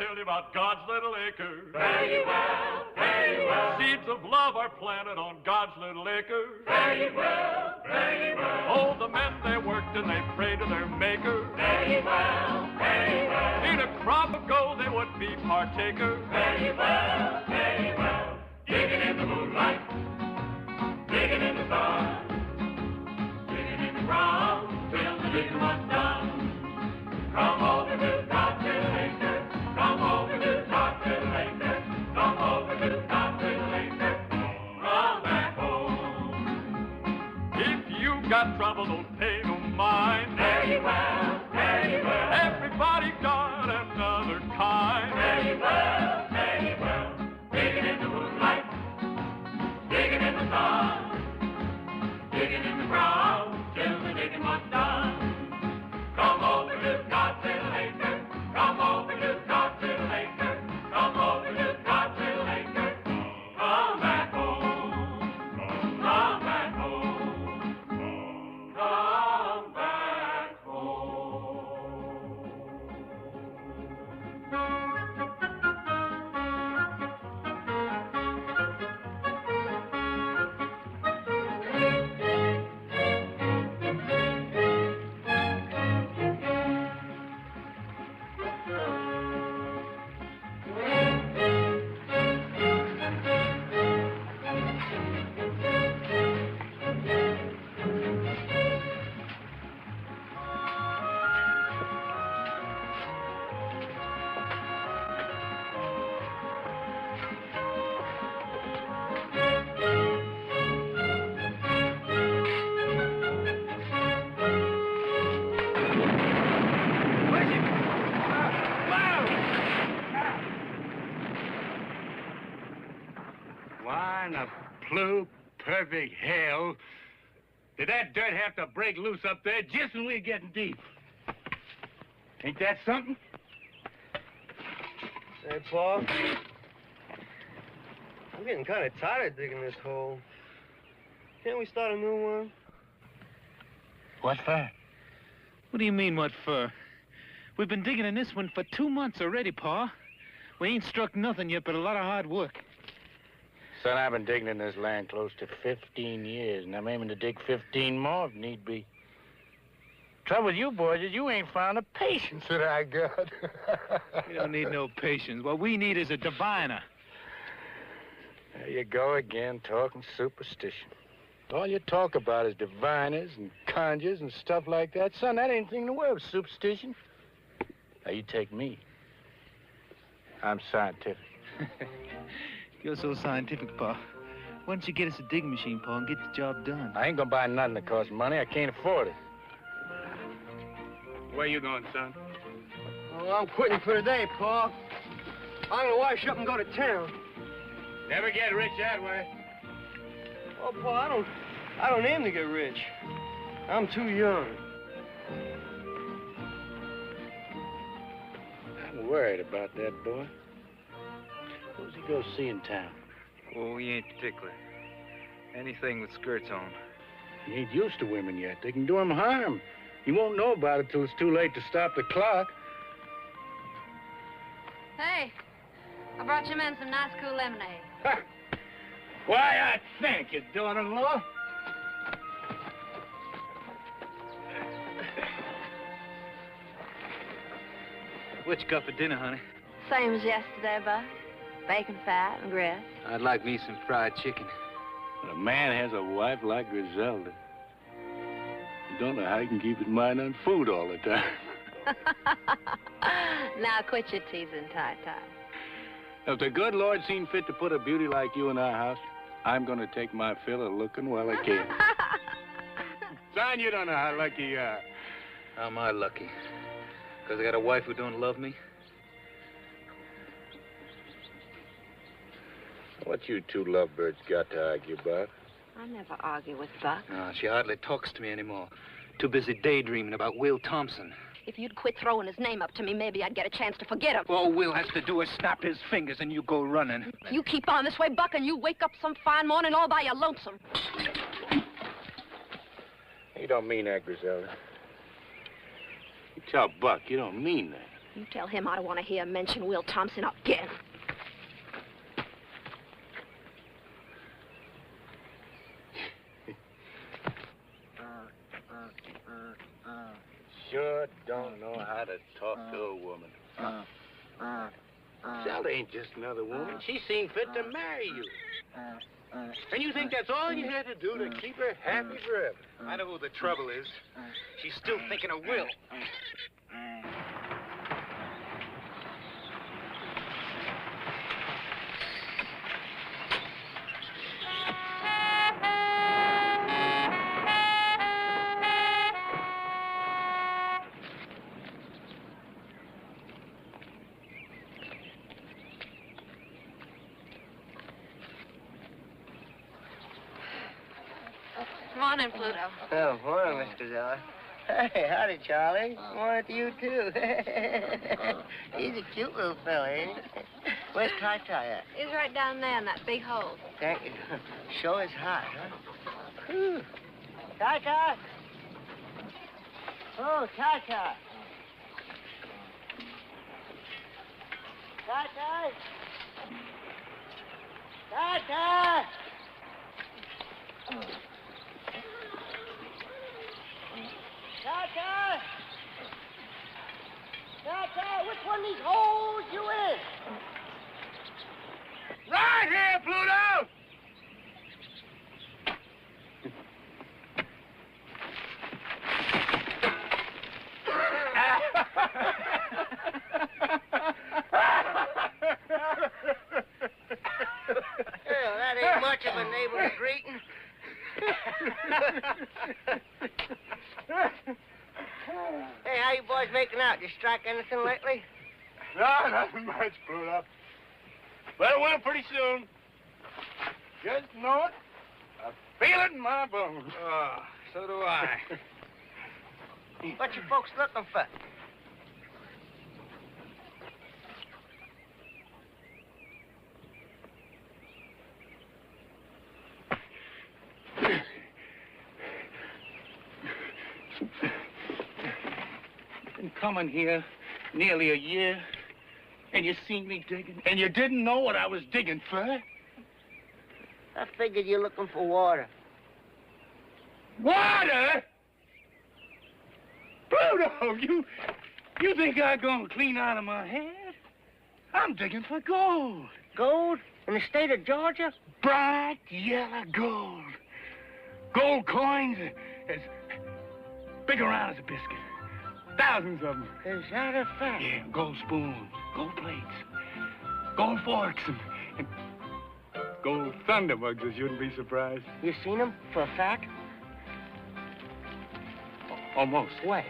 tell you about God's little acre. Fare you well, fare you well. Seeds of love are planted on God's little acre. Fare you well, fare you well. Oh, the men, they worked and they prayed to their maker. Fare you well, fare you well. In a crop of gold, they would be partaker. Fare you well, fare you well. Digging in the moonlight, digging in the stars, digging in the ground till the digging was done. Come over to God's little acre. Come over to God's little acre. Come over to God's little acre. Come back home. If you got trouble, don't pay no mind. Fare you well, fare you well. Everybody got another kind. Fare you well, fare you well. Digging in the moonlight, digging in the stars, digging in the ground till the digging was done. Come over to God's little acre. Come over to God's little acre. Come over to God's little acre. Come back home. Come back home. Come back home. Why in the blue perfect hell did that dirt have to break loose up there just when we were getting deep? Ain't that something? Hey, Paul. I'm getting kind of tired of digging this hole. Can't we start a new one? What for? What do you mean, what for? We've been digging in this one for 2 months already, Pa. We ain't struck nothing yet but a lot of hard work. Son, I've been digging in this land close to 15 years, and I'm aiming to dig 15 more if need be. Trouble with you boys is you ain't found the patience that I got. We don't need no patience. What we need is a diviner. There you go again, talking superstition. All you talk about is diviners and conjures and stuff like that. Son, that ain't anything to worry with superstition. Now, you take me. I'm scientific. You're so scientific, Pa. Why don't you get us a digging machine, Pa, and get the job done? I ain't gonna buy nothing that costs money. I can't afford it. Where you going, son? Oh, I'm quitting for today, Paul. I'm gonna wash up and go to town. Never get rich that way. Oh, Paul, I don't aim to get rich. I'm too young. I'm worried about that boy. Who's he go see in town? Oh, he ain't particular. Anything with skirts on. He ain't used to women yet. They can do him harm. He won't know about it till it's too late to stop the clock. Hey, I brought you men some nice cool lemonade. Ha! Why, I thank you, daughter-in-law. What you got for dinner, honey? Same as yesterday, Buck. Bacon fat and grits. I'd like me some fried chicken. When a man has a wife like Griselda, you don't know how he can keep his mind on food all the time. Now quit your teasing, Ty Ty. If the good Lord seen fit to put a beauty like you in our house, I'm going to take my fill of looking while I can. Son, you don't know how lucky you are. How am I lucky? Because I got a wife who don't love me? What you two lovebirds got to argue about? I never argue with Buck. No, she hardly talks to me anymore. Too busy daydreaming about Will Thompson. If you'd quit throwing his name up to me, maybe I'd get a chance to forget him. All Will has to do is snap his fingers and you go running. You keep on this way, Buck, and you wake up some fine morning all by your lonesome. You don't mean that, Griselda. You tell Buck you don't mean that. You tell him I don't want to hear him mention Will Thompson again. Sure don't know how to talk to a woman. Zelda ain't just another woman. She seen fit to marry you. And you think that's all you had to do to keep her happy forever? I know who the trouble is. She's still thinking of Will. Morning, Pluto. Oh, morning, Mr. Zeller. Hey, howdy, Charlie. Morning to you, too. He's a cute little fella, ain't he? Where's Ty Ty at? He's right down there in that big hole. Thank you. Sure is hot, huh? Whew. Ty Ty! Oh, Ty Ty! Ty Ty! Ty Ty! Ty-Ty! Ty-Ty, which one of these holes you in? Right here, Pluto! Well, that ain't much of a neighbor's greeting. Hey, how you boys making out? You strike anything lately? No, nothing much, Pluto. But it will pretty soon. Just know it. I feel it in my bones. Oh, so do I. What you folks looking for? Been coming here nearly a year, and you seen me digging, and you didn't know what I was digging for. I figured you're looking for water. Water? Pluto, you think I'm gonna clean out of my head? I'm digging for gold. Gold? In the state of Georgia? Bright yellow gold. Gold coins as big around as a biscuit. Thousands of them. Is that a fact? Yeah, gold spoons, gold plates, gold forks, and gold thunderbugs, as you wouldn't be surprised. You seen them for a fact? Almost. Where?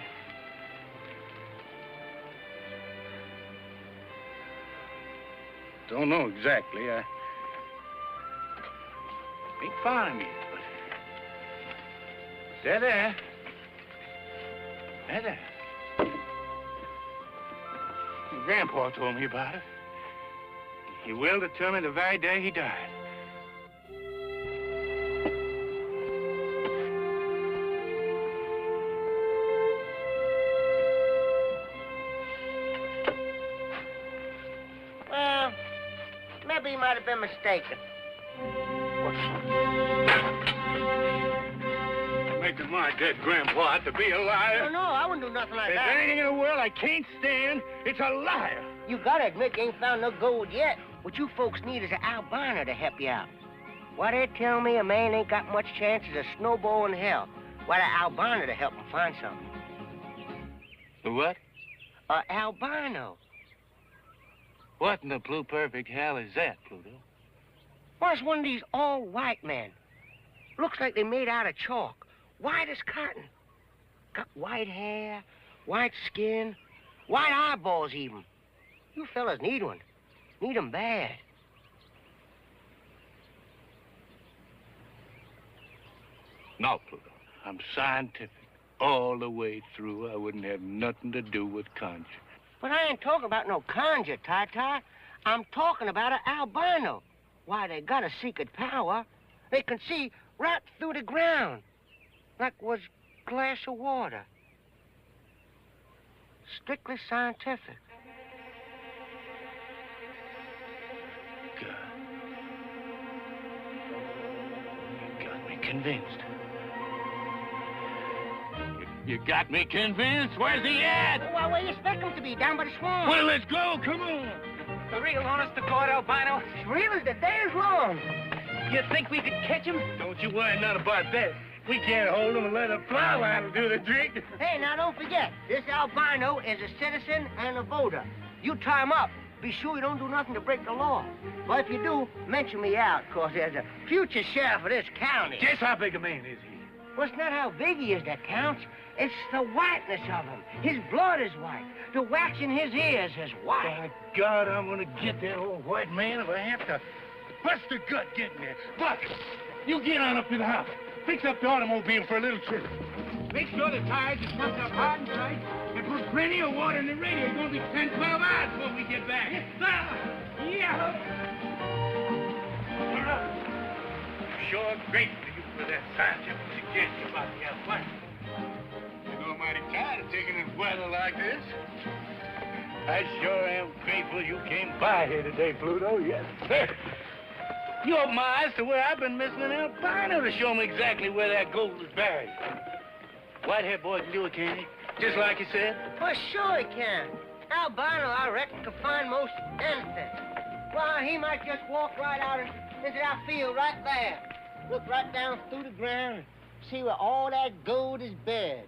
Don't know exactly. I ain't found them yet, but they're there. They're there. Grandpa told me about it. He willed it to me the very day he died. Well, maybe he might have been mistaken. Making my dead grandpa out to be a liar. No, I wouldn't do nothing like If that. there's anything in the world I can't stand, it's a liar. You gotta admit you ain't found no gold yet. What you folks need is an albino to help you out. Why, they tell me a man ain't got much chance as a snowball in hell. Why, the albino to help him find something. The what? Albino. What in the blue perfect hell is that, Pluto? Well, it's one of these all-white men. Looks like they made out of chalk. White as cotton. Got white hair, white skin, white eyeballs even. You fellas need one. Need 'em bad. No, Pluto. I'm scientific all the way through. I wouldn't have nothing to do with conjure. But I ain't talking about no conjure, Ty Ty. I'm talking about an albino. Why, they got a secret power. They can see right through the ground. Like was glass of water. Strictly scientific. convinced. You got me convinced? Where's he at? Well, where you expect him to be? Down by the swamp. Well, let's go. Come on. The real honest to God, albino. As real as the day is long. You think we could catch him? Don't you worry none about that. We can't hold him and let a fly line do the trick. Hey, now don't forget, this albino is a citizen and a voter. You tie him up. Be sure you don't do nothing to break the law. Well, if you do, mention me out, 'cause there's a future sheriff of this county. Guess how big a man is he? Well, it's not how big he is that counts. It's the whiteness of him. His blood is white. The wax in his ears is white. By God, I'm gonna get that old white man if I have to bust a gut getting there. Buck, you get on up to the house. Fix up the automobile for a little trip. Make sure the tires are pumped up hard and tight, and put plenty of water in the radio. It's gonna be 10, 12 hours before we get back. Yes, sir. Yeah. Sure grateful to you for that scientific suggestion about the albino. You know, I'm mighty tired of taking this weather like this. I sure am grateful you came by here today, Pluto. Yes, sir. You opened my eyes to where I've been missing an albino to show me exactly where that gold is buried. Whitehead boy can do it, can't he? Just like you said? Well, sure he can. Albino, I reckon, can find most anything. Well, he might just walk right out into that field right there. Look right down through the ground and see where all that gold is buried.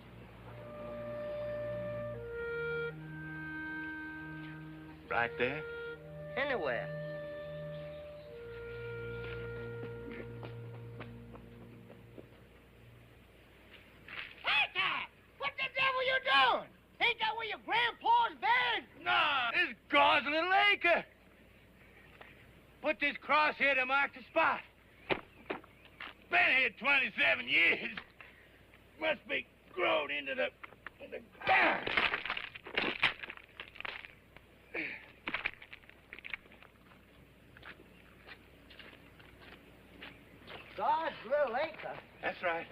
Right there? Anywhere. Hey, Ty! What the devil you doing? Ain't that where your grandpa's buried? No, this is God's Little Acre. Put this cross here to mark the spot. Been here 27 years. Must be grown into the ground. God's Little Acre. That's right.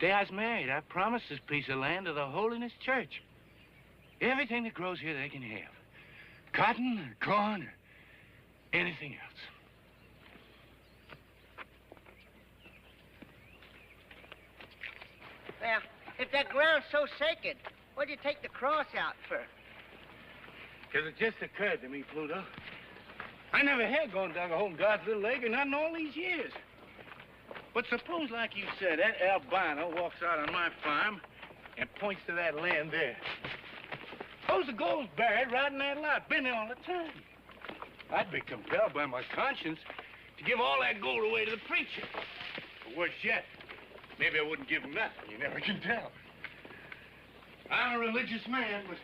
Day I was married, I promised this piece of land to the Holiness Church. Everything that grows here they can have. Cotton, corn, anything else. Well, if that ground's so sacred, what'd you take the cross out for? Because it just occurred to me, Pluto. I never had gone dug a hole in God's Little Acre, not in all these years. But suppose, like you said, that albino walks out on my farm and points to that land there. Suppose the gold's buried right in that lot, been there all the time. I'd be compelled by my conscience to give all that gold away to the preacher. Or worse yet, maybe I wouldn't give him nothing. You never can tell. I'm a religious man, but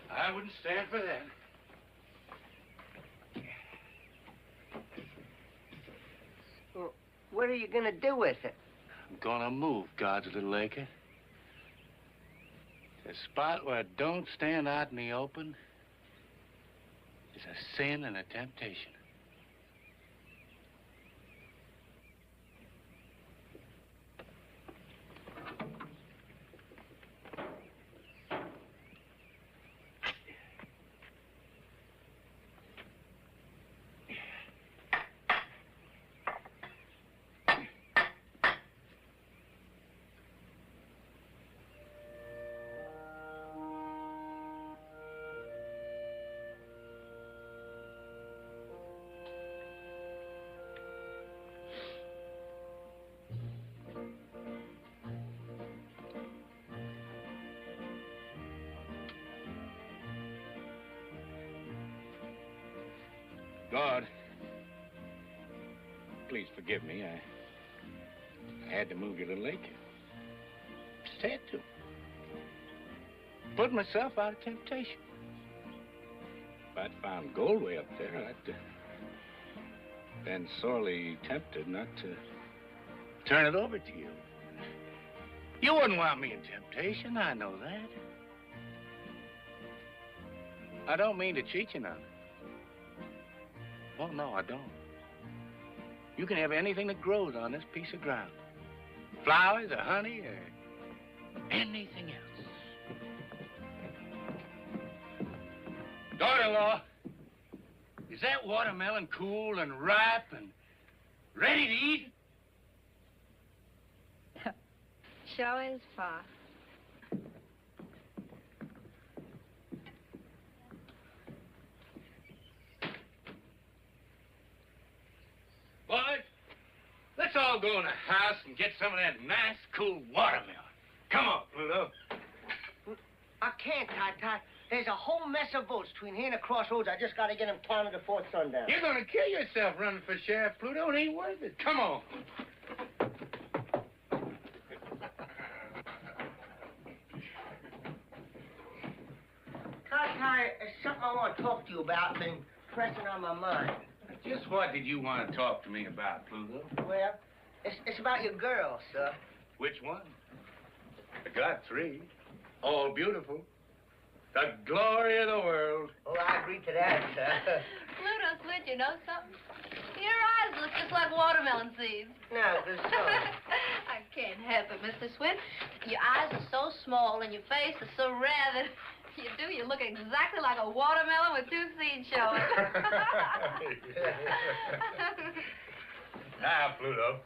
I wouldn't stand for that. Well, what are you gonna do with it? I'm gonna move God's Little Acre. A spot where it don't stand out in the open is a sin and a temptation. God, please forgive me. I had to move you to Little Acre. Just had to. Put myself out of temptation. If I'd found gold way up there, I'd been sorely tempted not to turn it over to you. You wouldn't want me in temptation, I know that. I don't mean to cheat you none. Oh, no, I don't. You can have anything that grows on this piece of ground. Flowers or honey or anything else. Daughter-in-law, is that watermelon cool and ripe and ready to eat? sure is, Pa. Boys, let's all go in the house and get some of that nice, cool watermelon. Come on, Pluto. I can't, Ty Ty. There's a whole mess of votes between here and the crossroads. I just got to get them counted before sundown. You're going to kill yourself running for sheriff, Pluto. It ain't worth it. Come on. Ty Ty, there's something I want to talk to you about. Been pressing on my mind. Just what did you want to talk to me about, Pluto? Well, it's about your girl, sir. Which one? I got 3. All beautiful. The glory of the world. Oh, I agree to that, sir. Pluto, Switch, you know something? Your eyes look just like watermelon seeds. No, this I can't help it, Mr. Swin. Your eyes are so small and your face is so rare that you look exactly like a watermelon with 2 seeds showing. Now, Pluto,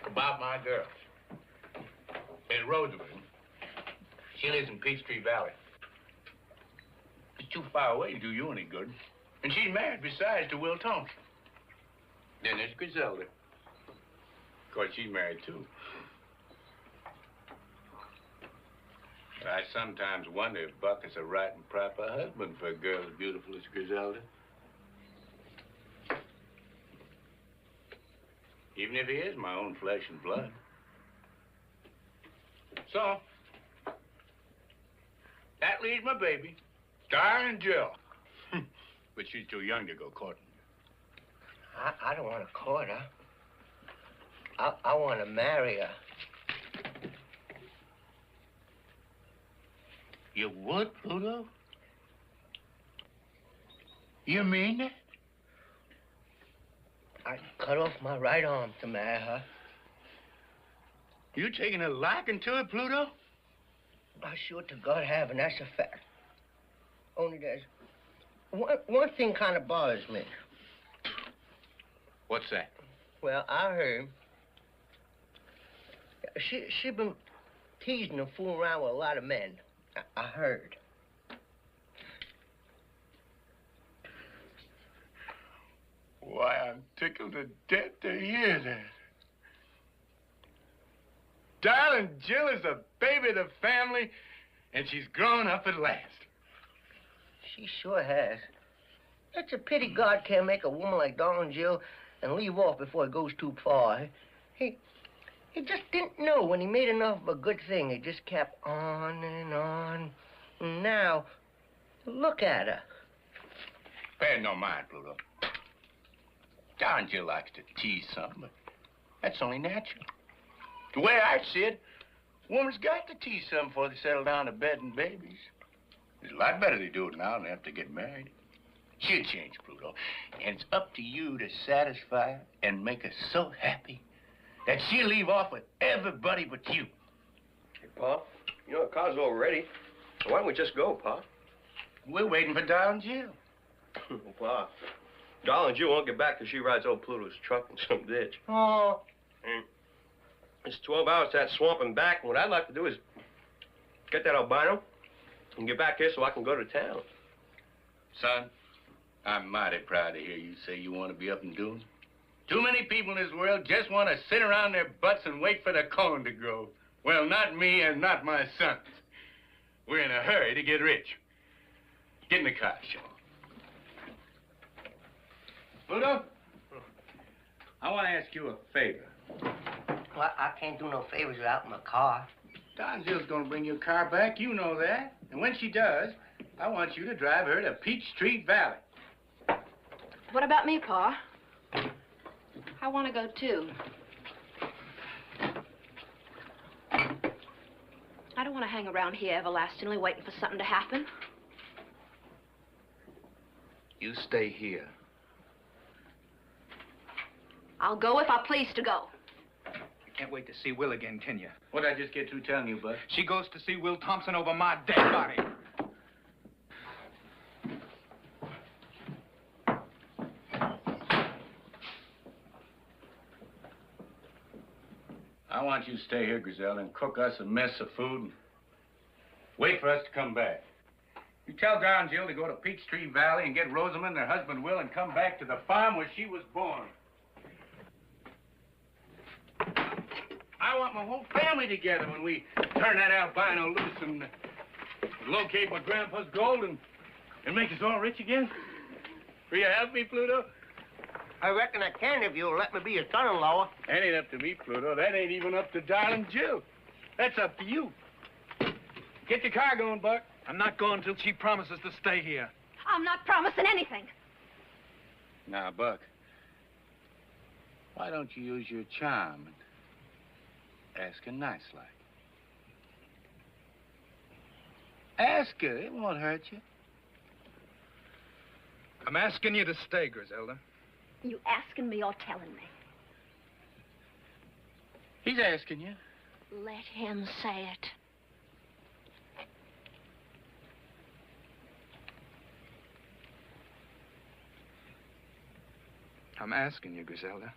about my girl. In Roosevelt. She lives in Peachtree Valley. It's too far away to do you any good. And she's married, besides, to Will Thompson. Then there's Griselda. Of course, she's married, too. I sometimes wonder if Buck is a right and proper husband for a girl as beautiful as Griselda. Even if he is my own flesh and blood. So, that leaves my baby, darling Jill. But she's too young to go courting. I don't want to court her. I want to marry her. You would, Pluto? You mean that? I'd cut off my right arm to marry her. You taking a liking to it, Pluto? I sure to God have, and that's a fact. Only there's one thing kind of bothers me. What's that? Well, I heard she been teasing and fooling around with a lot of men. I heard. Why, I'm tickled to death to hear that. Darling Jill is the baby of the family, and she's grown up at last. She sure has. It's a pity God can't make a woman like darling Jill and leave off before it goes too far. He just didn't know when he made enough of a good thing. He just kept on and on. And now, look at her. Pay no mind, Pluto. Darling Jill likes to tease something, but that's only natural. The way I see it, woman's got to tease something before they settle down to bed and babies. It's a lot better they do it now than have to get married. She'll change, Pluto, and it's up to you to satisfy her and make her so happy that she'll leave off with everybody but you. Hey, Pa, you know the car's all ready. So why don't we just go, Pa? We're waiting for darling Jill. Well, Pa, darling Jill won't get back till she rides old Pluto's truck in some ditch. Oh. And it's 12 hours to that swamp and back, and what I'd like to do is get that albino and get back here so I can go to town. Son, I'm mighty proud to hear you say you want to be up and doing. Too many people in this world just want to sit around their butts and wait for the corn to grow. Well, not me and not my sons. We're in a hurry to get rich. Get in the car, Sean. Pluto, I want to ask you a favor. Well, I can't do no favors without my car. Don Jill's going to bring your car back. You know that. And when she does, I want you to drive her to Peachtree Valley. What about me, Pa? I want to go, too. I don't want to hang around here everlastingly waiting for something to happen. You stay here. I'll go if I please to go. You can't wait to see Will again, can you? What'd I just get through telling you, Bud? She goes to see Will Thompson over my dead body. I want you to stay here, Griselda, and cook us a mess of food and wait for us to come back. You tell Dar and Jill to go to Peachtree Valley and get Rosamond and her husband Will and come back to the farm where she was born. I want my whole family together when we turn that albino loose and locate my grandpa's gold and make us all rich again. Will you help me, Pluto? I reckon I can if you'll let me be your son-in-law. That ain't up to me, Pluto. That ain't even up to darling Jill. That's up to you. Get your car going, Buck. I'm not going till she promises to stay here. I'm not promising anything. Now, Buck, why don't you use your charm and ask her nice-like? Ask her. It won't hurt you. I'm asking you to stay, Griselda. You asking me or telling me? He's asking you. Let him say it. I'm asking you, Griselda.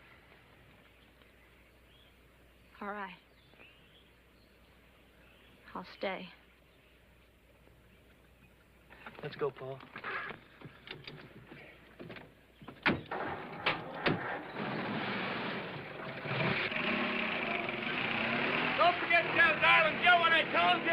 All right. I'll stay. Let's go, Paul. Don't forget to tell darling Joe what I told you.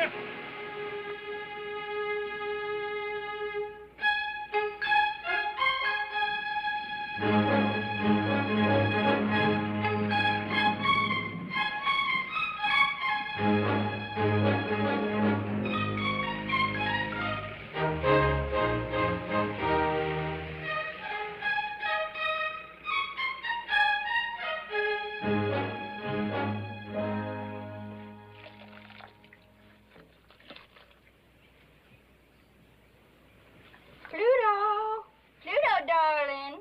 Pluto, darling.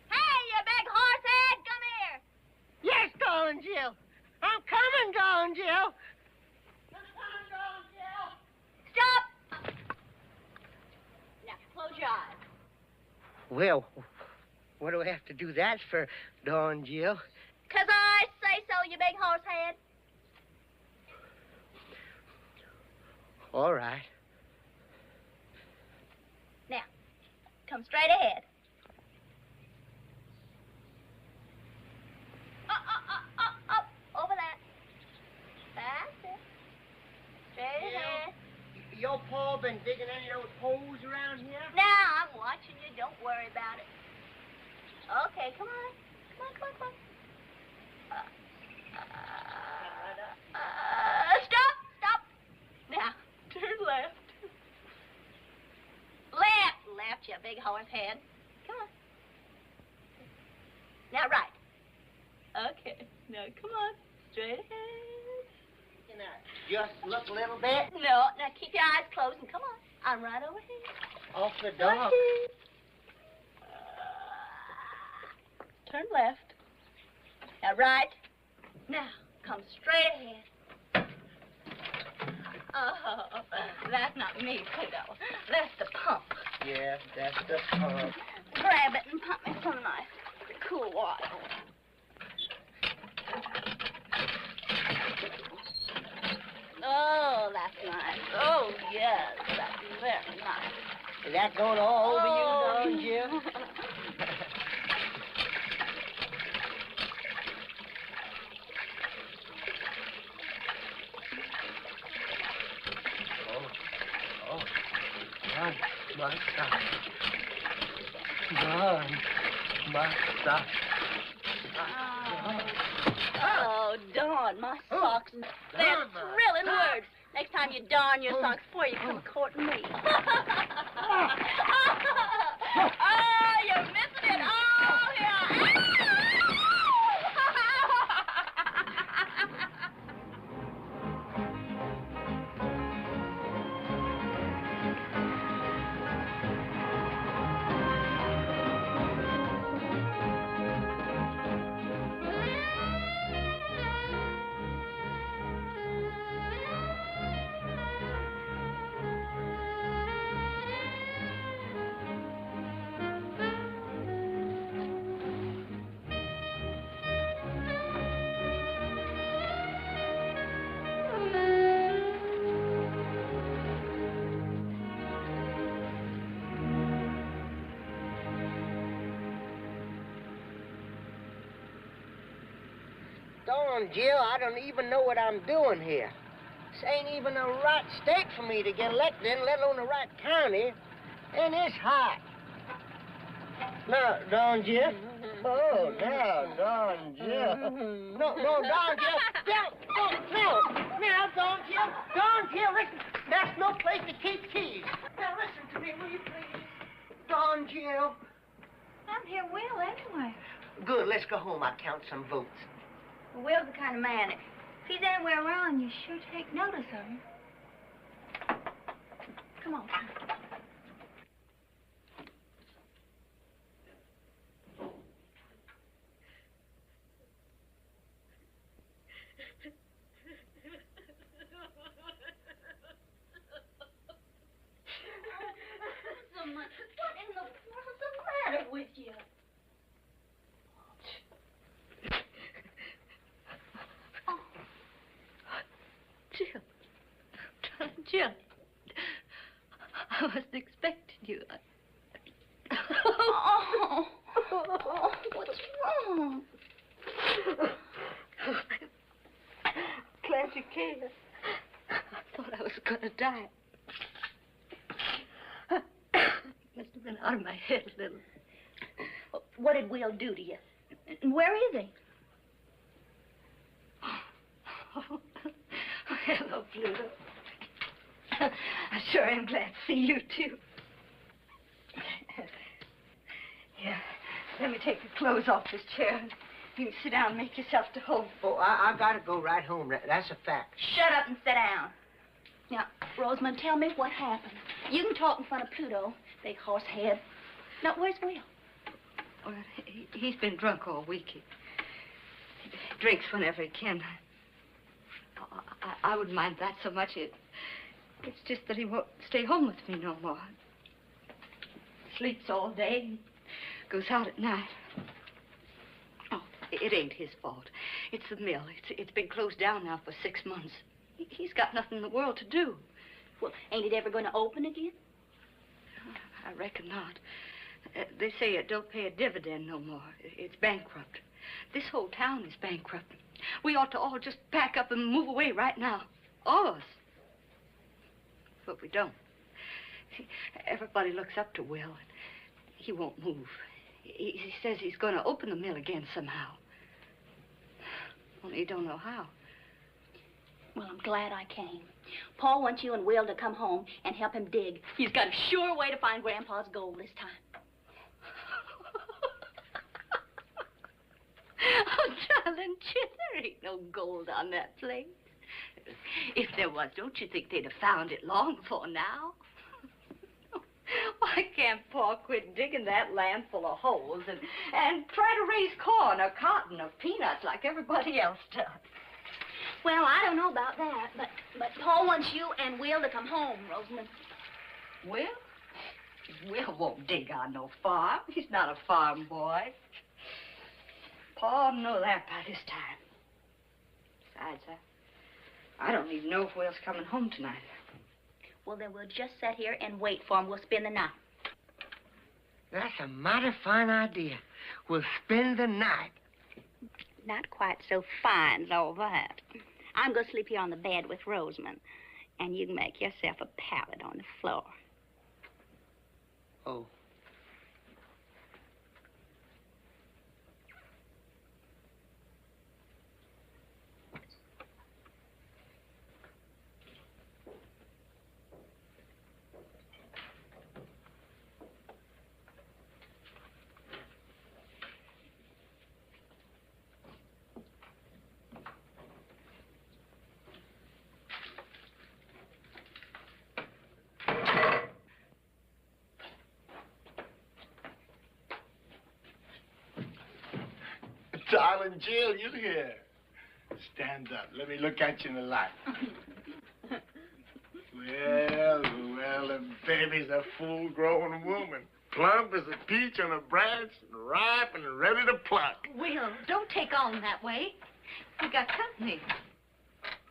Hey, you big horse head, come here. Yes, darling Jill. I'm coming, darling Jill. Stop. Now, close your eyes. Well, what do I have to do that for, darling Jill? 'Cause I say so, you big horse head. All right. Now, come straight ahead. Up, over that. That's it. Straight ahead. Your pa been digging any of those holes around here? Now, I'm watching you. Don't worry about it. Okay, come on. Come on. Stop. Now, turn left. Left, you big horse head. Come on. Now, right. Okay, now, come on. Straight ahead. You know, just look a little bit. No, now keep your eyes closed and come on. I'm right over here. Off the dark. Turn left. Now, right. Now, come straight ahead. Oh, that's not me, Pluto. That's the pump. Yeah, that's the pump. Grab it and pump me some nice, cool water. Oh, that's nice. Oh, yes, that's very nice. Is that going all over you, darling Jill? Oh, darn, my socks. They're thrilling words. Next time you darn your socks before you come courting me. Oh, you're missing it all here. Darn, Jill, I don't even know what I'm doing here. This ain't even the right state for me to get elected in, let alone the right county. And it's hot. No, darn, Jill. Oh, no, darn, Jill. No, darn, Jill. No, darn, Jill. Darn, Jill, listen. That's no place to keep keys. Now, listen to me, will you please? Darn, Jill. I'm here, Will, anyway. Good, let's go home. I'll count some votes. Well, Will's the kind of man, if he's anywhere around, you sure take notice of him. Come on. What in the world's the matter with you? Oh. Jill. Jill. I wasn't expecting you. Oh, what's wrong? Glad you came. I thought I was going to die. Must have been out of my head a little. What did Will do to you? And where is he? Oh, hello, Pluto. I sure am glad to see you, too. Yeah, let me take the clothes off this chair. And you can sit down and make yourself to home. Oh, I gotta go right home. That's a fact. Shut up and sit down. Now, Rosamond, tell me what happened. You can talk in front of Pluto, big horse head. Now, where's Will? Well, he's been drunk all week. He drinks whenever he can. I wouldn't mind that so much. It's just that he won't stay home with me no more. Sleeps all day and goes out at night. Oh, it ain't his fault. It's the mill. It's been closed down now for 6 months. He's got nothing in the world to do. Well, ain't it ever going to open again? I reckon not. They say it don't pay a dividend no more. It's bankrupt. This whole town is bankrupt. We ought to all just pack up and move away right now. All of us. But we don't. Everybody looks up to Will, and he won't move. He says he's going to open the mill again somehow. Only he don't know how. Well, I'm glad I came. Paul wants you and Will to come home and help him dig. He's got a sure way to find Grandpa's gold this time. Oh, darling, Chip, there ain't no gold on that place. If there was, don't you think they'd have found it long before now? Why can't Paul quit digging that land full of holes and try to raise corn or cotton or peanuts like everybody else does? Well, I don't know about that, but Paul wants you and Will to come home, Rosamond. Will? Will won't dig on no farm. He's not a farm boy. Paul know that by this time. Besides, I don't even know if Will's coming home tonight. Well, then we'll just sit here and wait for him. We'll spend the night. That's a mighty fine idea. We'll spend the night. Not quite so fine as all that. I'm going to sleep here on the bed with Rosamond, and you can make yourself a pallet on the floor. Oh. Darling Jill, you here. Stand up. Let me look at you in the light. Well, the baby's a full-grown woman. Plump as a peach on a branch, and ripe and ready to pluck. Will, don't take on that way. We got company.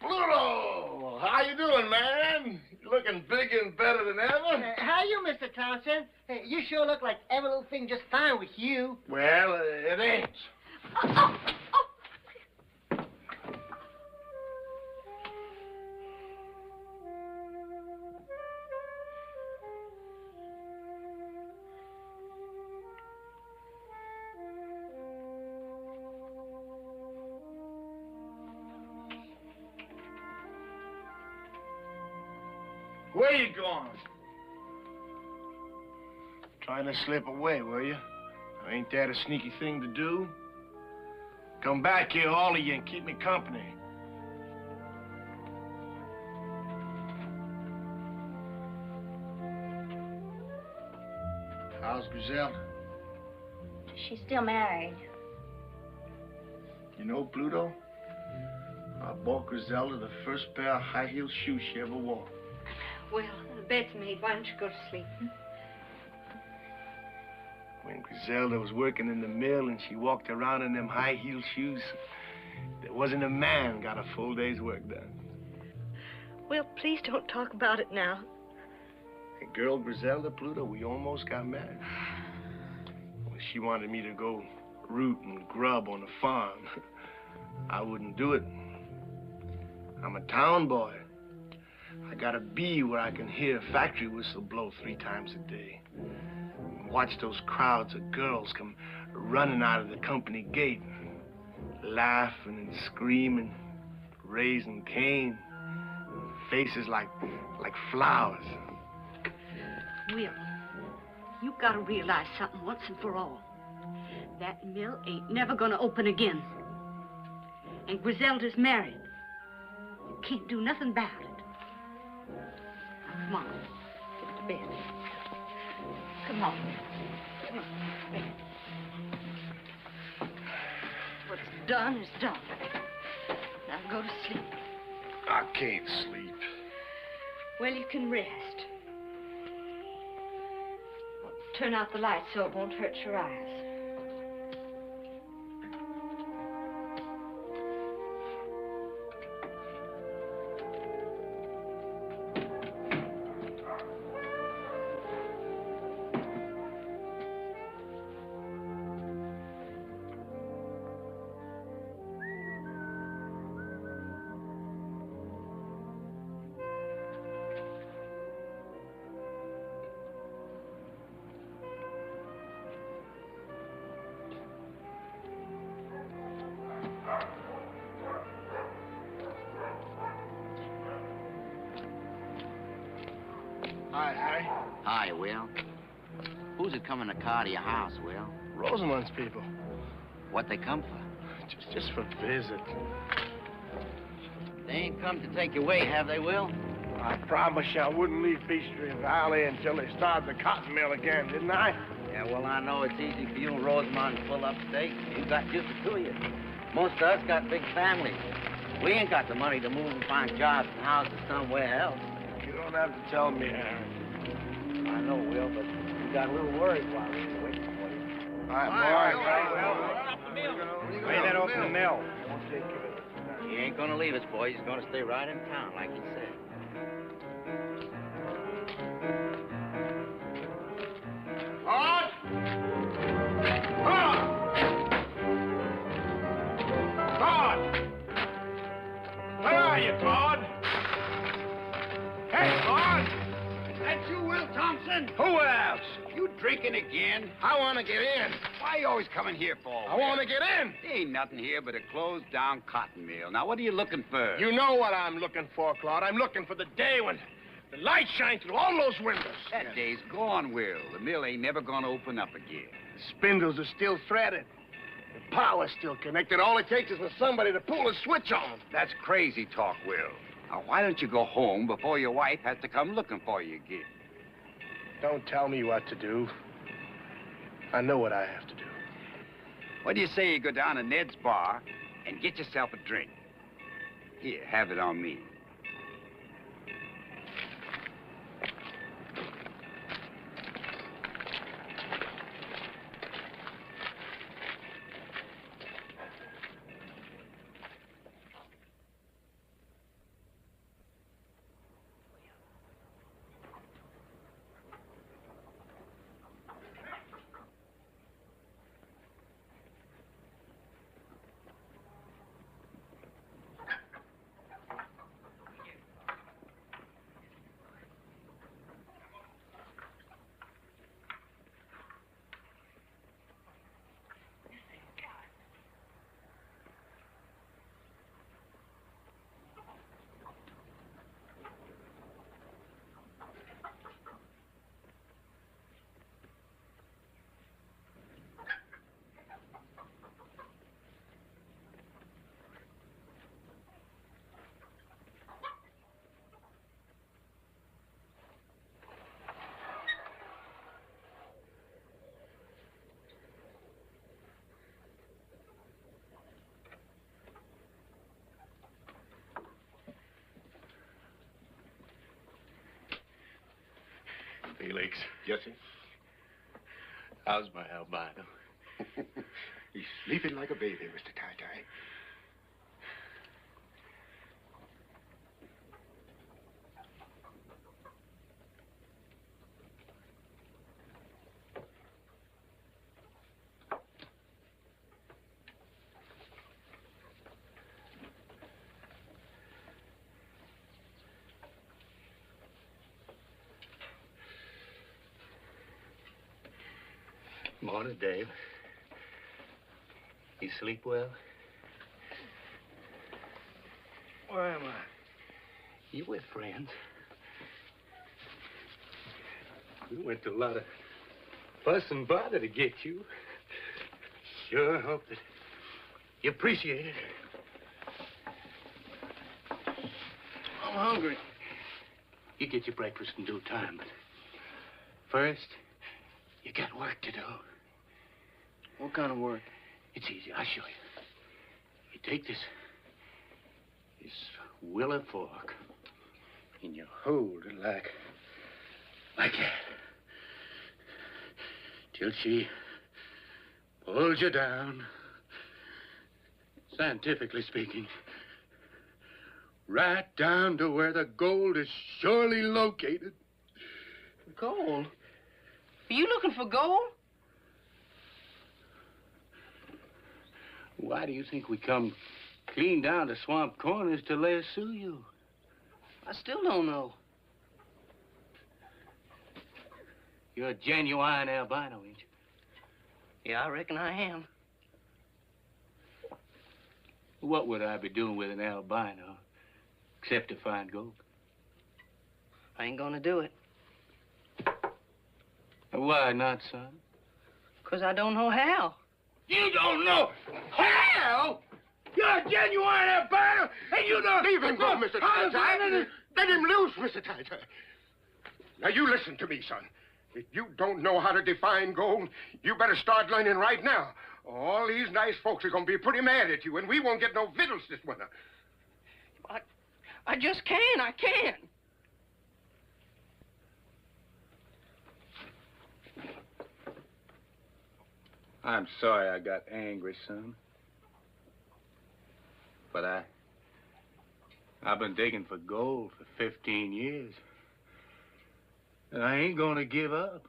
Pluto! How you doing, man? You looking bigger and better than ever? How you, Mr. Thompson? You sure look like every little thing just fine with you. Well, it ain't. Where you going? Trying to slip away, were you? Ain't that a sneaky thing to do? Come back here, all of you, and keep me company. How's Griselda? She's still married. You know, Pluto, I bought Griselda the first pair of high-heel shoes she ever wore. Well, the bed's made. Why don't you go to sleep? When Griselda was working in the mill and she walked around in them high-heel shoes, there wasn't a man got a full day's work done. Well, please don't talk about it now. And girl Griselda, Pluto, we almost got married. When she wanted me to go root and grub on the farm, I wouldn't do it. I'm a town boy. I gotta be where I can hear a factory whistle blow 3 times a day. Watch those crowds of girls come running out of the company gate, laughing and screaming, raising Cain, faces like flowers. Will, you've got to realize something once and for all. That mill ain't never gonna open again. And Griselda's married. You can't do nothing about it. Now, come on, get to bed. Come on. Come on, bed. What's done is done. Now go to sleep. I can't sleep. Well, you can rest. Turn out the light so it won't hurt your eyes. Hi, Harry. Hi, Will. Who's it coming to car to your house, Will? Rosamund's people. What they come for? Just for a visit. They ain't come to take you away, have they, Will? I promised you I wouldn't leave Peachtree Valley until they started the cotton mill again, didn't I? Yeah, well, I know it's easy for you and Rosamond to pull up stakes. You got just the two of you. Most of us got big families. We ain't got the money to move and find jobs and houses somewhere else. You don't have to tell me, Harry. I know, Will, but we got a little worried while we were waiting for you. All right, boy. Wait, that open the mill. Won't take care of it. He ain't gonna leave us, boys. He's gonna stay right in town, like he said. Claude! Claude! Claude! Where are you, Claude? Hey, Claude! Is that you, Will Thompson? Who else? You drinking again? I want to get in. Why you always coming here for? I want to get in. There ain't nothing here but a closed-down cotton mill. Now, what are you looking for? You know what I'm looking for, Claude. I'm looking for the day when the light shines through all those windows. That day's gone, Will. The mill ain't never gonna open up again. The spindles are still threaded. The power's still connected. All it takes is for somebody to pull a switch on. That's crazy talk, Will. Now, why don't you go home before your wife has to come looking for you again? Don't tell me what to do. I know what I have to do. What do you say you go down to Ned's bar and get yourself a drink? Here, have it on me. Felix. Yes, sir? How's my albino? He's sleeping like a baby, Mr. Ty Ty. Morning, Dave. You sleep well? Where am I? You with friends? We went to a lot of fuss and bother to get you. Sure hope that you appreciate it. I'm hungry. You get your breakfast in due time, but first, you got work to do. What kind of work? It's easy. I'll show you. You take this willow fork and you hold it like that till she pulls you down. Scientifically speaking, right down to where the gold is surely located. Gold? Are you looking for gold? Why do you think we come clean down to Swamp Corners to lasso you? I still don't know. You're a genuine albino, ain't you? Yeah, I reckon I am. What would I be doing with an albino except to find gold? I ain't gonna do it. Why not, son? 'Cause I don't know how. You don't know how? You're a genuine albino, and you don't... Leave him go, Mr. Ty Ty. Let him loose, Mr. Ty Ty. Now, you listen to me, son. If you don't know how to define gold, you better start learning right now. All these nice folks are going to be pretty mad at you, and we won't get no victuals this winter. I just can't. I can't. I'm sorry I got angry, son. But I've been digging for gold for 15 years. And I ain't gonna give up.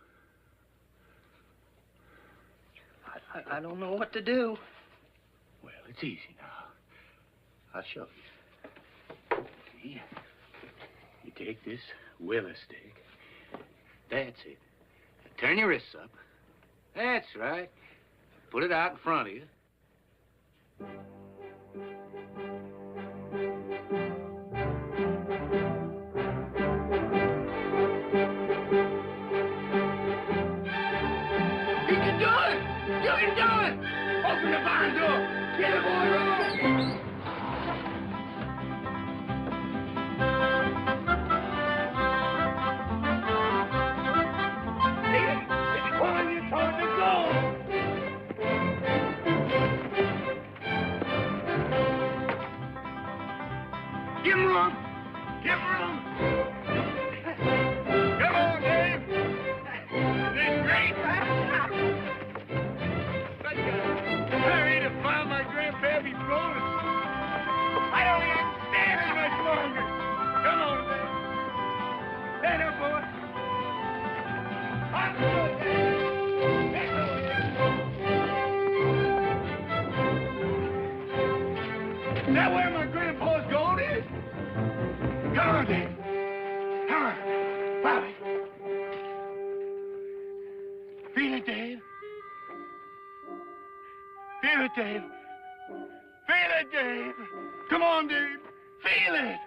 I don't know what to do. Well, it's easy now. I'll show you. See? You take this willow stick. That's it. Turn your wrists up. That's right. Put it out in front of you. You can do it! You can do it! Open the barn door! Get it, boy, roll! It's pulling you toward the goal! Give him room! Give him room! Come on, Dave! This is great! Hurry to find my grandpappy's bonus! I don't even stand it much longer! Come on, Dave! Stand up, boy! I'm good, Dave! That's all it is. Is that where my grandpa's gold is? Come on, Dave. Come on. Bobby. Feel it, Dave. Feel it, Dave. Feel it, Dave. Come on, Dave. Feel it.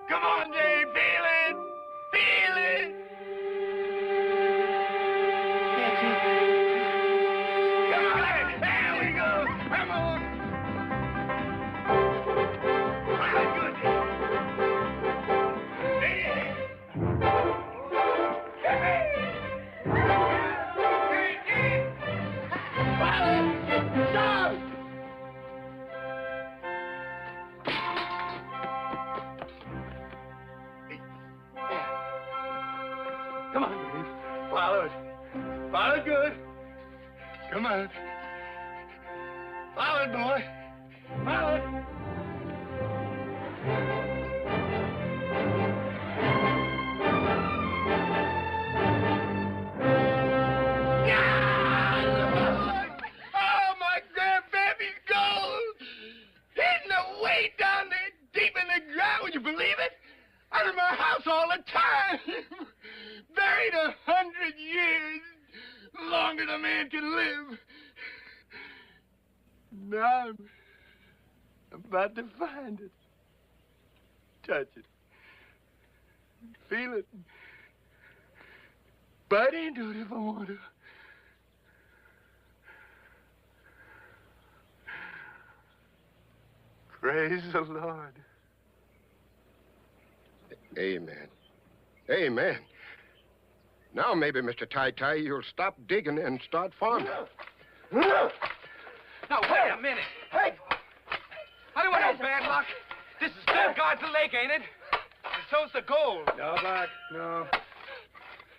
Come on, Dave. Feel it. Feel it. That's it. Come on. There we go. Come on. Come on. Forward, boy. Forward. Oh, my grandpappy's gold! Hidden away down there deep in the ground, would you believe it? Out of my house all the time. Buried 100 years. Longer than a man can live. Now I'm about to find it. Touch it. Feel it. Bite into it if I want to. Praise the Lord. Amen. Amen. Now maybe, Mr. Ty Ty, you'll stop digging and start farming. Now, wait a minute. Hey! I don't want no bad luck. This is still guards the lake, ain't it? And so's the gold. No, Buck, no.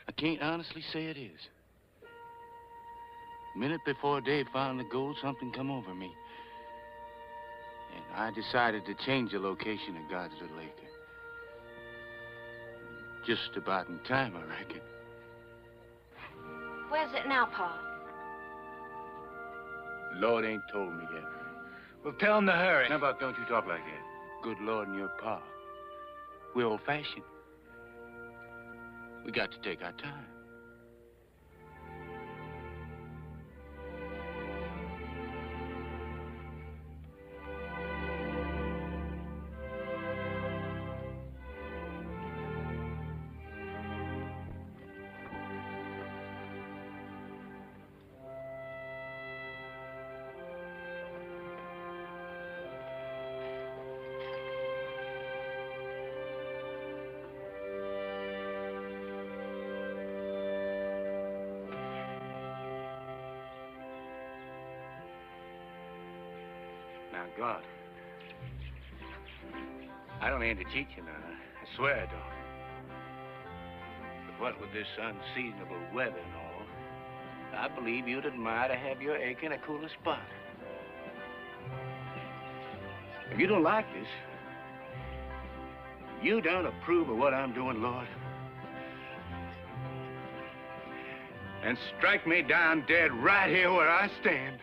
I can't honestly say it is. A minute before Dave found the gold, something come over me. And I decided to change the location of God's Little Acre. Just about in time, I reckon. Where's it now, Pa? Lord ain't told me yet. Well, tell him to hurry. Now, Buck, don't you talk like that. Good Lord and your Pa. We're old-fashioned. We got to take our time. Now, God, I don't aim to cheat you now. I swear I don't. But what with this unseasonable weather and all, I believe you'd admire to have your acre in a cooler spot. If you don't like this, you don't approve of what I'm doing, Lord, and strike me down dead right here where I stand.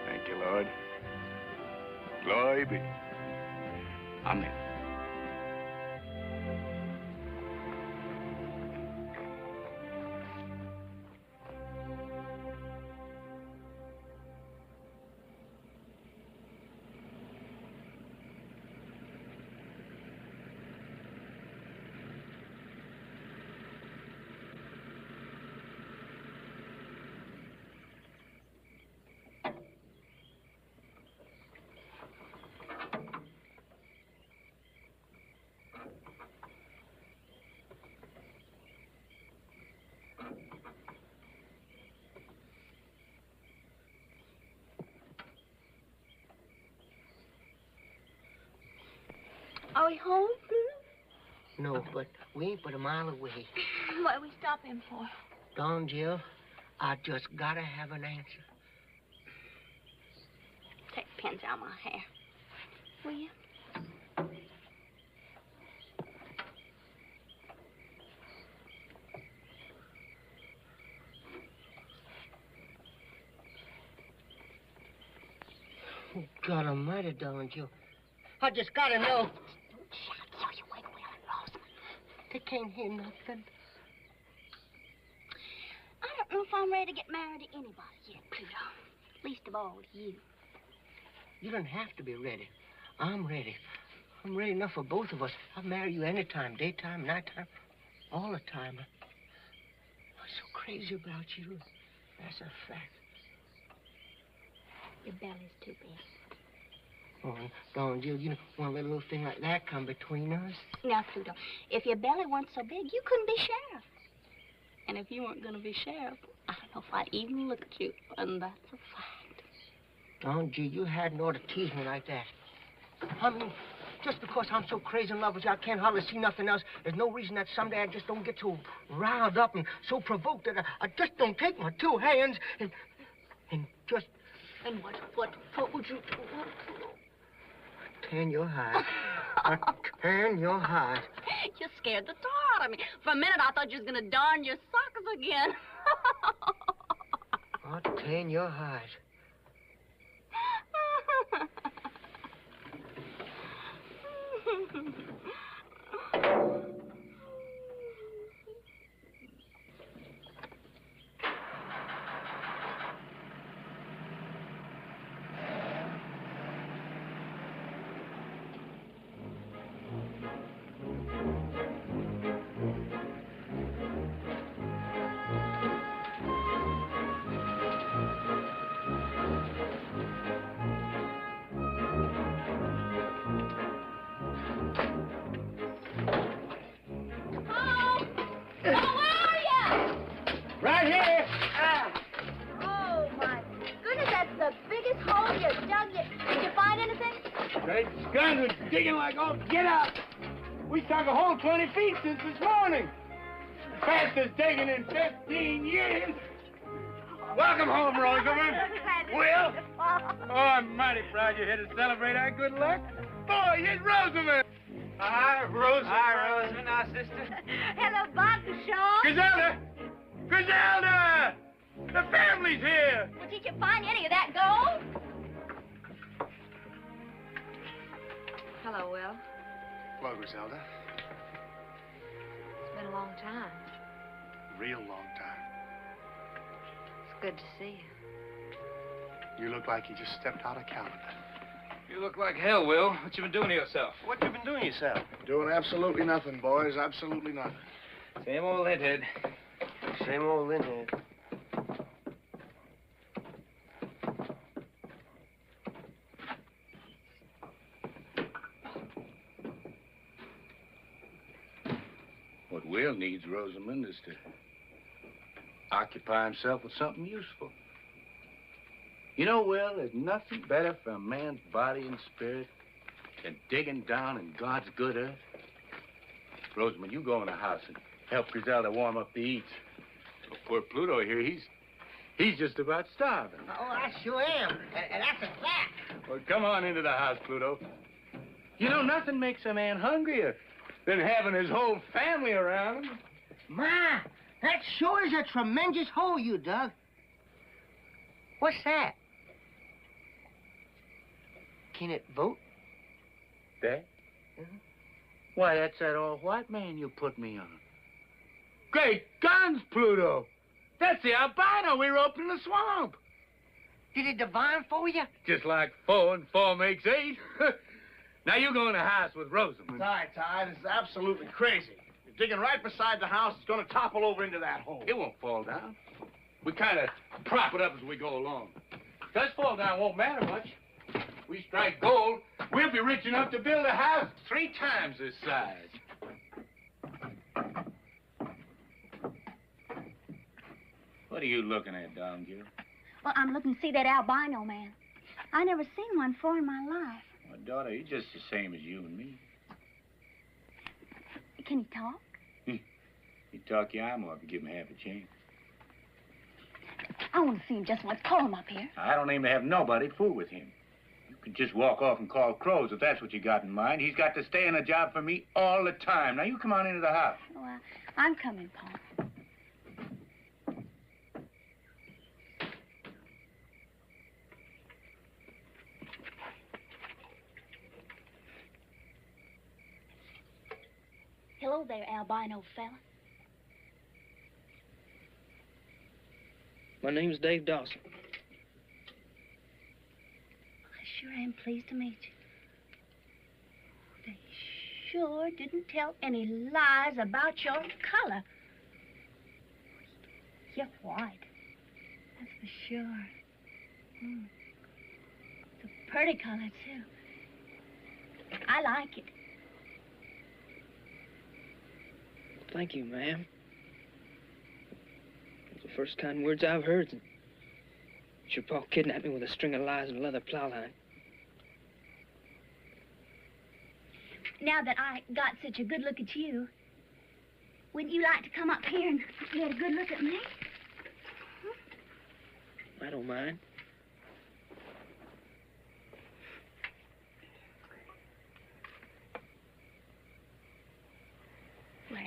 Thank you, Lord. Glory be. Amen. Are we home? No, but we ain't but a mile away. What are we stopping for? Don, Jill, I just gotta have an answer. Take the pins out of my hair. Will you? Oh, God almighty, Don, Jill. I just gotta know. Shout so you wake Will and Rosa. They can't hear nothing. I don't know if I'm ready to get married to anybody yet, Pluto. Least of all to you. You don't have to be ready. I'm ready. I'm ready enough for both of us. I'll marry you anytime, daytime, nighttime, all the time. I'm so crazy about you. That's a fact. Your belly's too big. Oh, Don, Jill, you don't want to let a little thing like that come between us. Now, Pluto, if your belly weren't so big, you couldn't be sheriff. And if you weren't going to be sheriff, I don't know if I'd even look at you. And that's a fact. Don G, you hadn't ought to tease me like that. I mean, just because I'm so crazy in love with you, I can't hardly see nothing else. There's no reason that someday I just don't get so riled up and so provoked that I just don't take my two hands and just... And what would you do? Tan your hide. Tan your hide. You scared the tar out of me. For a minute, I thought you was going to darn your socks again. I'll tan your hide. Right here. Oh, my goodness, that's the biggest hole you dug. Did you find anything? Great guns are digging like all get out. We dug a hole 20 feet since this morning. Fastest digging in 15 years. Welcome home, Rosamond. Will? Oh, I'm mighty proud you're here to celebrate our good luck. Boy, here's Rosamond. Hi, Rosamond. Hi, Rosamond, our sister. Hello, Bob, Shaw. Griselda! Griselda! The family's here. Well, did you find any of that gold? Hello, Will. Hello, Griselda. It's been a long time. Real long time. It's good to see you. You look like you just stepped out of calendar. You look like hell, Will. What you been doing to yourself? What you been doing yourself? Doing absolutely nothing, boys. Absolutely nothing. Same old linthead. Same old linthead. What Will needs, Rosamond, is to occupy himself with something useful. You know, Will, there's nothing better for a man's body and spirit than digging down in God's good earth. Rosamond, you go in the house and help Griselda warm up the eats. Oh, poor Pluto here, he's just about starving. Oh, I sure am. And that's a fact. Well, come on into the house, Pluto. You know, nothing makes a man hungrier than having his whole family around him. Ma, that sure is a tremendous hole you dug. What's that? Can it vote? That? Why, that's that old white man you put me on. Great guns, Pluto! That's the albino we roped in the swamp. Did it divine for you? Just like 4 and 4 makes 8. Now you go in the house with Rosamond. Ty, this is absolutely crazy. You're digging right beside the house. It's going to topple over into that hole. It won't fall down. We kind of prop it up as we go along. If it does fall down, it won't matter much. We strike gold, we'll be rich enough to build a house 3 times this size. What are you looking at, Don Gill? Well, I'm looking to see that albino man. I never seen one before in my life. My daughter, he's just the same as you and me. Can he talk? He'd talk your eye more if you give him half a chance. I want to see him just once. Call him up here. I don't aim to have nobody fool with him. You can just walk off and call crows if that's what you got in mind. He's got to stay in a job for me all the time. Now, you come on into the house. Oh, I'm coming, Paul. Hello there, albino fella. My name's Dave Dawson. I sure am pleased to meet you. They sure didn't tell any lies about your color. You're white. That's for sure. It's a pretty color, too. I like it. Thank you, ma'am. Those are the first kind words I've heard. your pa kidnapped me with a string of lies and a leather plow line. Now that I got such a good look at you, wouldn't you like to come up here and get a good look at me? I don't mind. Well,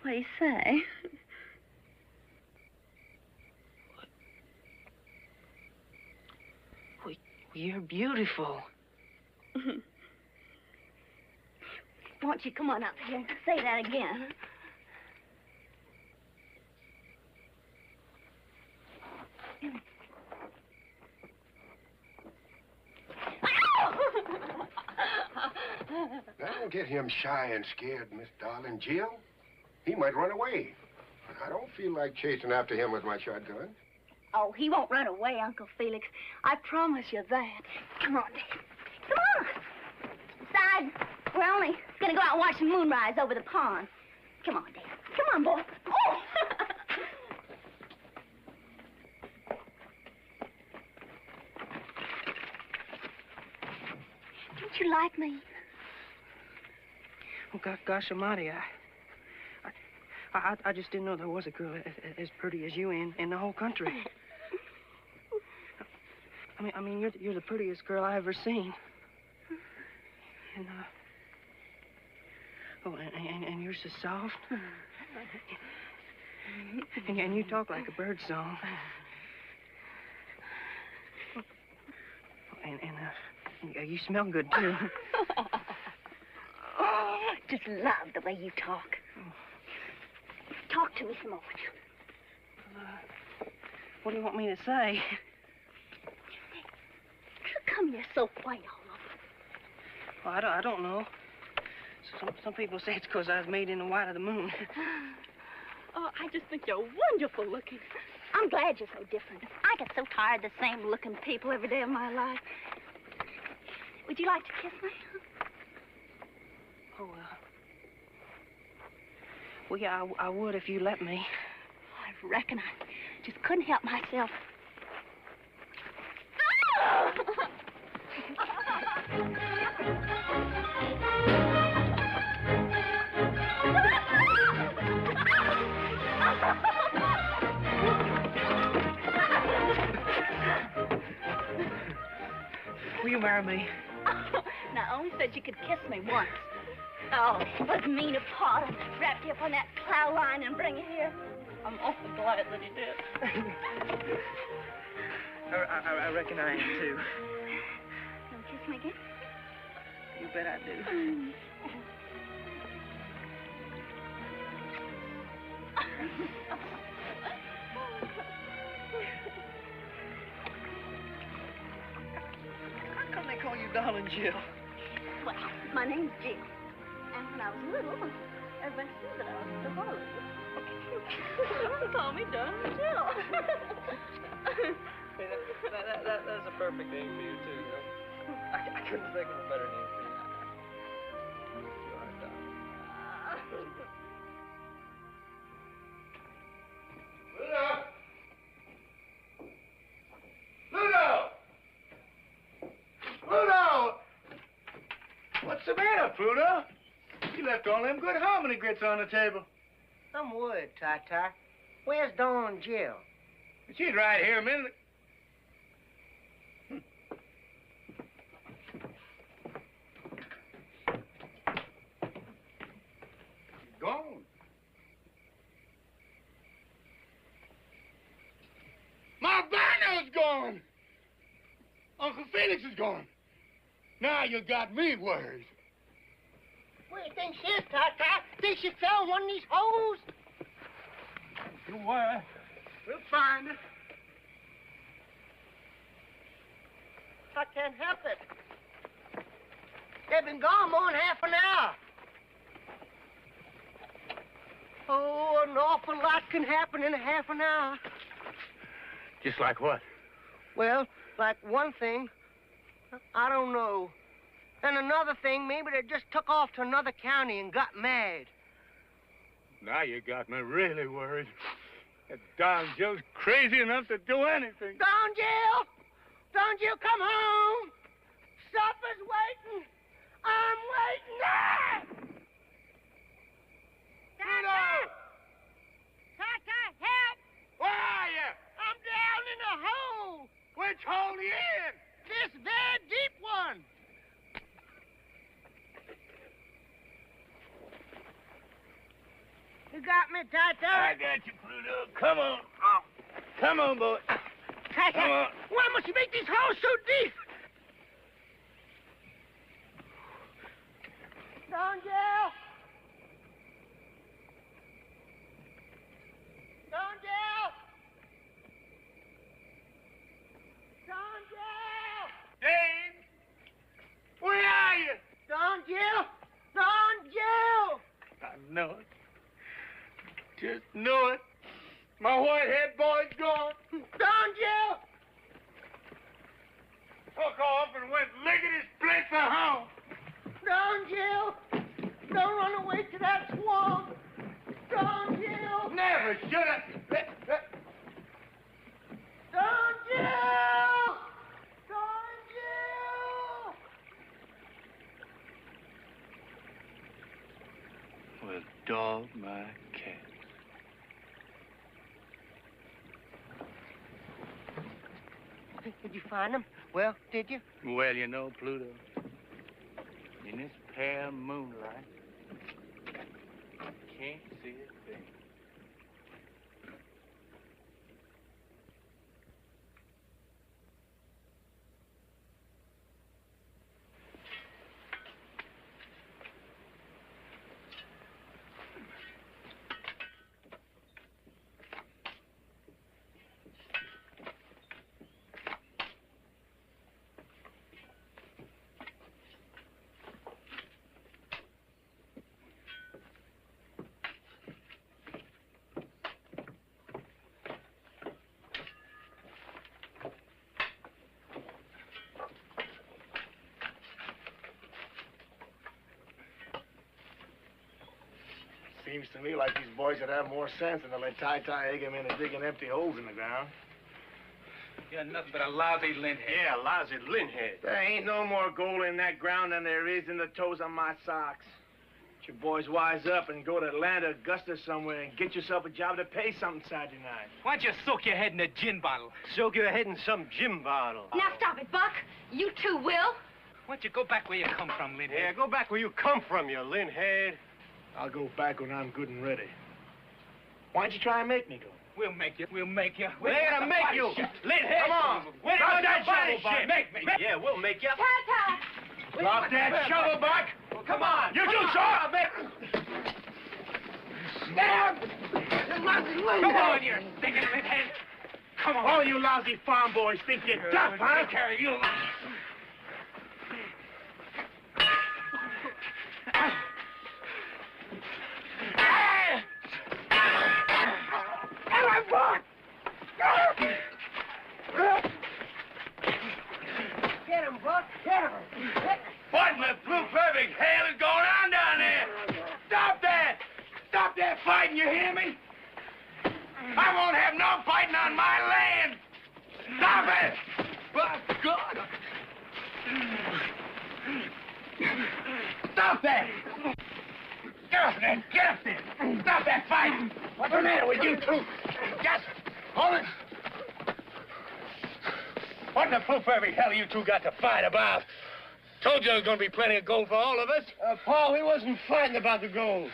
what do you say? Well, you're beautiful. Won't you come on up here and say that again? Don't get him shy and scared, Miss Darling. Jill, he might run away. I don't feel like chasing after him with my shotgun. Oh, he won't run away, Uncle Felix. I promise you that. Come on, Dad. Come on. Besides, we're only going to go out and watch the moonrise over the pond. Come on, Dad. Come on, boy. Oh! Don't you like me? Oh, gosh almighty, I just didn't know there was a girl as pretty as you in the whole country. I mean, you're the prettiest girl I ever seen. And, and you're so soft. And you talk like a bird song. And you smell good, too. Oh, I just love the way you talk. Talk to me some more. What do you want me to say? How come you're so white all over? Well, I don't know. Some people say it's because I was made in the white of the moon. Oh, I just think you're wonderful looking. I'm glad you're so different. I get so tired of the same looking people every day of my life. Would you like to kiss me? Oh, well, yeah, I would if you let me. I reckon I just couldn't help myself. Will you marry me? Now, I only said you could kiss me once. Oh, it was mean of Pa to wrap you up on that plow line and bring you here. I'm awful glad that he did. I reckon I am, too. You'll kiss me again? You bet I do. How come they call you Darling Jill? Well, my name's Jill. And when I was little, everybody said that I was the Darling. They call me Darling Jill. That's a perfect name for you, too, you know? I couldn't think of a better name for you. You are, darling. Pluto! Pluto! What's the matter, Pluto? You left all them good hominy grits on the table. Some wood, Ty Ty. Where's Dawn Jill? She's right here a minute. Gone. My banner's gone. Uncle Felix is gone. Now you got me worried. What do you think she is, Ty Ty? Think she fell in one of these holes? Don't worry. We'll find her. I can't help it. They've been gone more than half an hour. Oh, an awful lot can happen in a half an hour. Just like what? Well, like one thing, I don't know. And another thing, maybe they just took off to another county and got mad. Now you got me really worried. That Don Jill's crazy enough to do anything. Don Jill! Don Jill, come home! Supper's waiting! I'm waiting! Ah! Ty Ty! Ty Ty, help! Where are you? I'm down in a hole! Which hole are you in? This very deep one! You got me, Ty Ty? I got you, Pluto. Come on. Oh. Come on, boy. Ty Ty, Come on. why must you make these holes so deep? Don Jill! Don Jill! Don Jill! James! Where are you? Don Jill! Don Jill! I know it. Just know it. My white-head boy's gone. Don Jill! Took off and went licking his split for home. Don Jill! Don't run away to that swamp! Don Jill! Never should have. Don Jill! Don Jill! Well, dog my cat. Did you find him? Well, did you? Well, you know, Pluto, in this pale moonlight, can't see a thing. Seems to me like these boys would have more sense than to let Ty Ty egg him into digging empty holes in the ground. You're nothing but a lousy lint head. Yeah, lousy linthead. There ain't no more gold in that ground than there is in the toes on my socks. Let you boys wise up and go to Atlanta, Augusta somewhere and get yourself a job to pay something Saturday night. Why don't you soak your head in a gin bottle? Soak your head in some gin bottle. Now stop it, Buck. You too will. Why don't you go back where you come from, lint head? Yeah, go back where you come from, you linthead. I'll go back when I'm good and ready. Why don't you try and make me go? We'll make you. We'll make you. We're gonna make you. Linthead. Come on. Drop that shovel, Buck. Buck. Make me. Yeah, we'll make you. Ty Ty. Drop that shovel, Buck. Well, come on. You do, sir. Come on, you stinking lint head. Come on. All you lousy farm boys think you're tough, huh? Take care of you. Get him, Buck! Get him! What in the blue perfect hell is going on down there? Stop that! Stop that fighting, you hear me? I won't have no fighting on my land! Stop it! By God! Stop that! Get up there! Get up there! Stop that fighting! What's the matter with you two? Just hold it! What in the blue perfect hell you two got to fight about? Told you there was going to be plenty of gold for all of us. Paul, he wasn't fighting about the gold.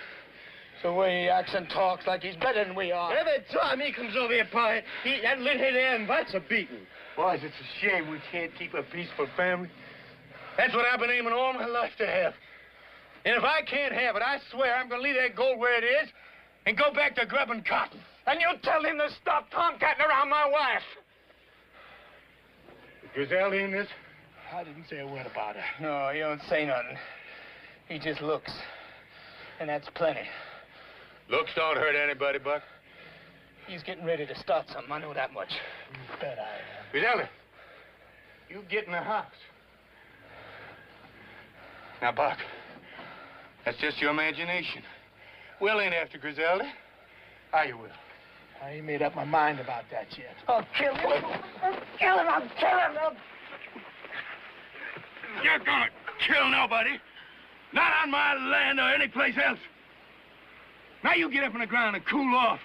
The way he acts and talks like he's better than we are. Every time he comes over here, Pa, that linthead there invites a beating. Boys, it's a shame we can't keep a peaceful family. That's what I've been aiming all my life to have. And if I can't have it, I swear I'm going to leave that gold where it is and go back to grubbing cotton. And you tell him to stop tomcatting around my wife. Griselda in this? I didn't say a word about her. No, he don't say nothing. He just looks. And that's plenty. Looks don't hurt anybody, Buck. He's getting ready to start something. I know that much. You bet I am. Griselda, you get in the house. Now, Buck, that's just your imagination. Will ain't after Griselda. Ah, you will. I ain't made up my mind about that yet. I'll kill him. I'll kill him. I'll kill him. You're gonna kill nobody. Not on my land or any place else. Now you get up on the ground and cool off.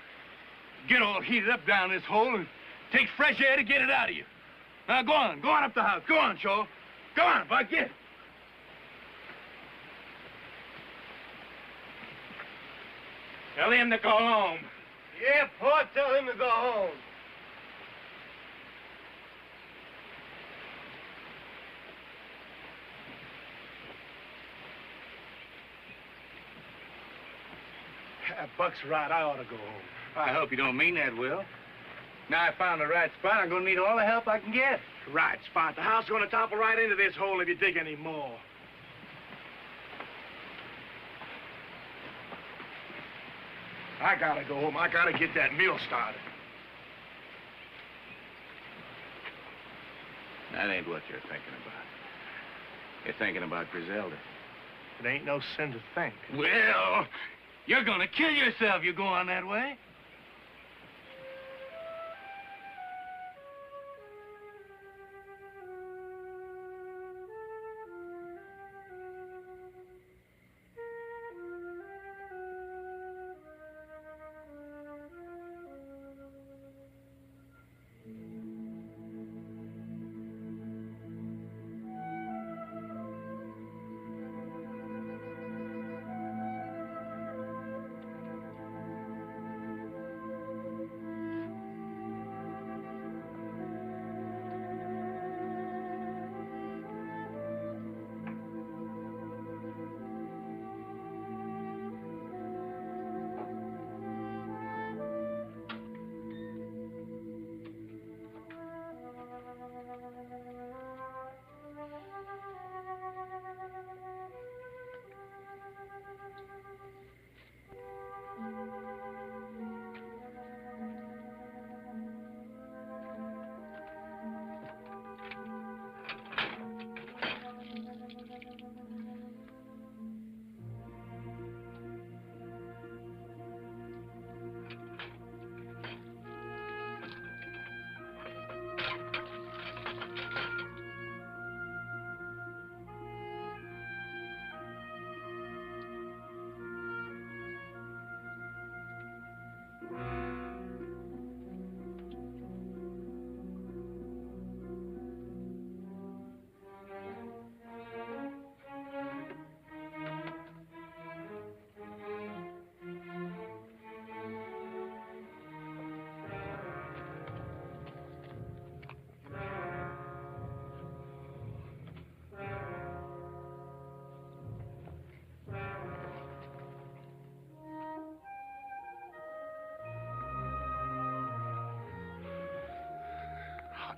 Get all heated up down this hole and take fresh air to get it out of you. Now go on up the house. Go on, Shaw. Go on, Buck, get. Tell him to go home. Yeah, Pa, tell him to go home. Buck's right. I ought to go home. I hope you don't mean that, Will. Now I found the right spot. I'm going to need all the help I can get. Right spot. The house is going to topple right into this hole if you dig any more. I gotta go home. I gotta get that mill started. That ain't what you're thinking about. You're thinking about Griselda. It ain't no sin to think. Well, you're gonna kill yourself you go on that way.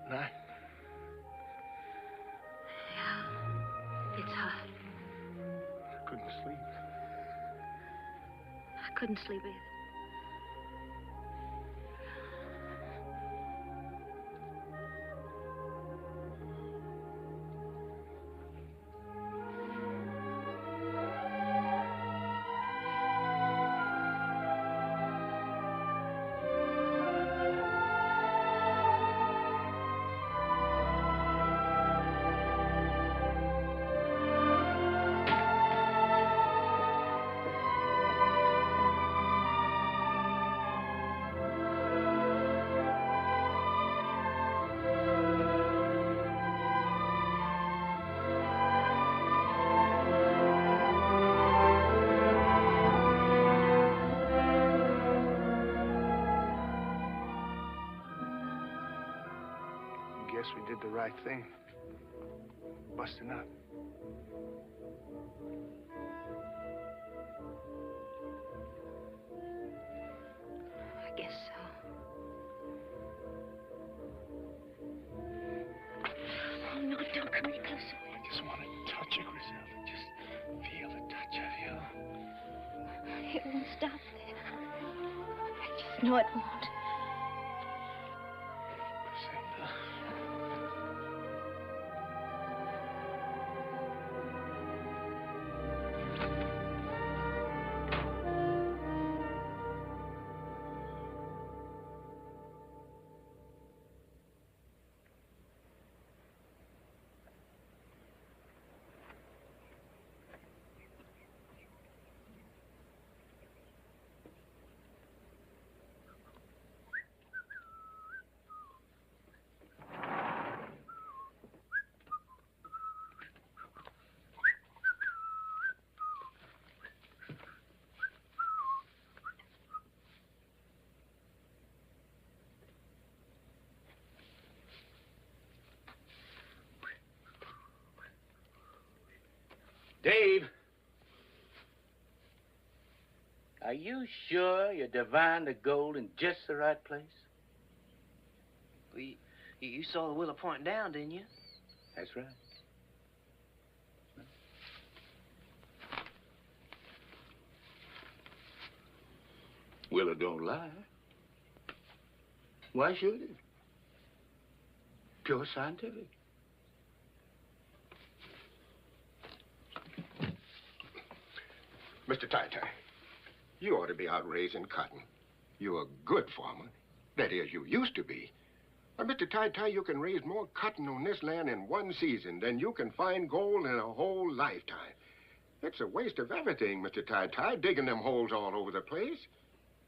Night. Yeah, it's hot. I couldn't sleep. I couldn't sleep either. Guess we did the right thing. Busting up. I guess so. Oh, no, don't come any closer. I just want to touch you, Griselda. Just feel the touch of you. It won't stop there. I just know it won't. Dave. Are you sure you divined the gold in just the right place? Well, you saw the willow pointing down, didn't you? That's right. Willow don't lie. Why should it? Pure scientific. Mr. Ty Ty, you ought to be out raising cotton. You're a good farmer. That is, you used to be. Now, Mr. Ty Ty, you can raise more cotton on this land in one season than you can find gold in a whole lifetime. It's a waste of everything, Mr. Ty Ty, digging them holes all over the place.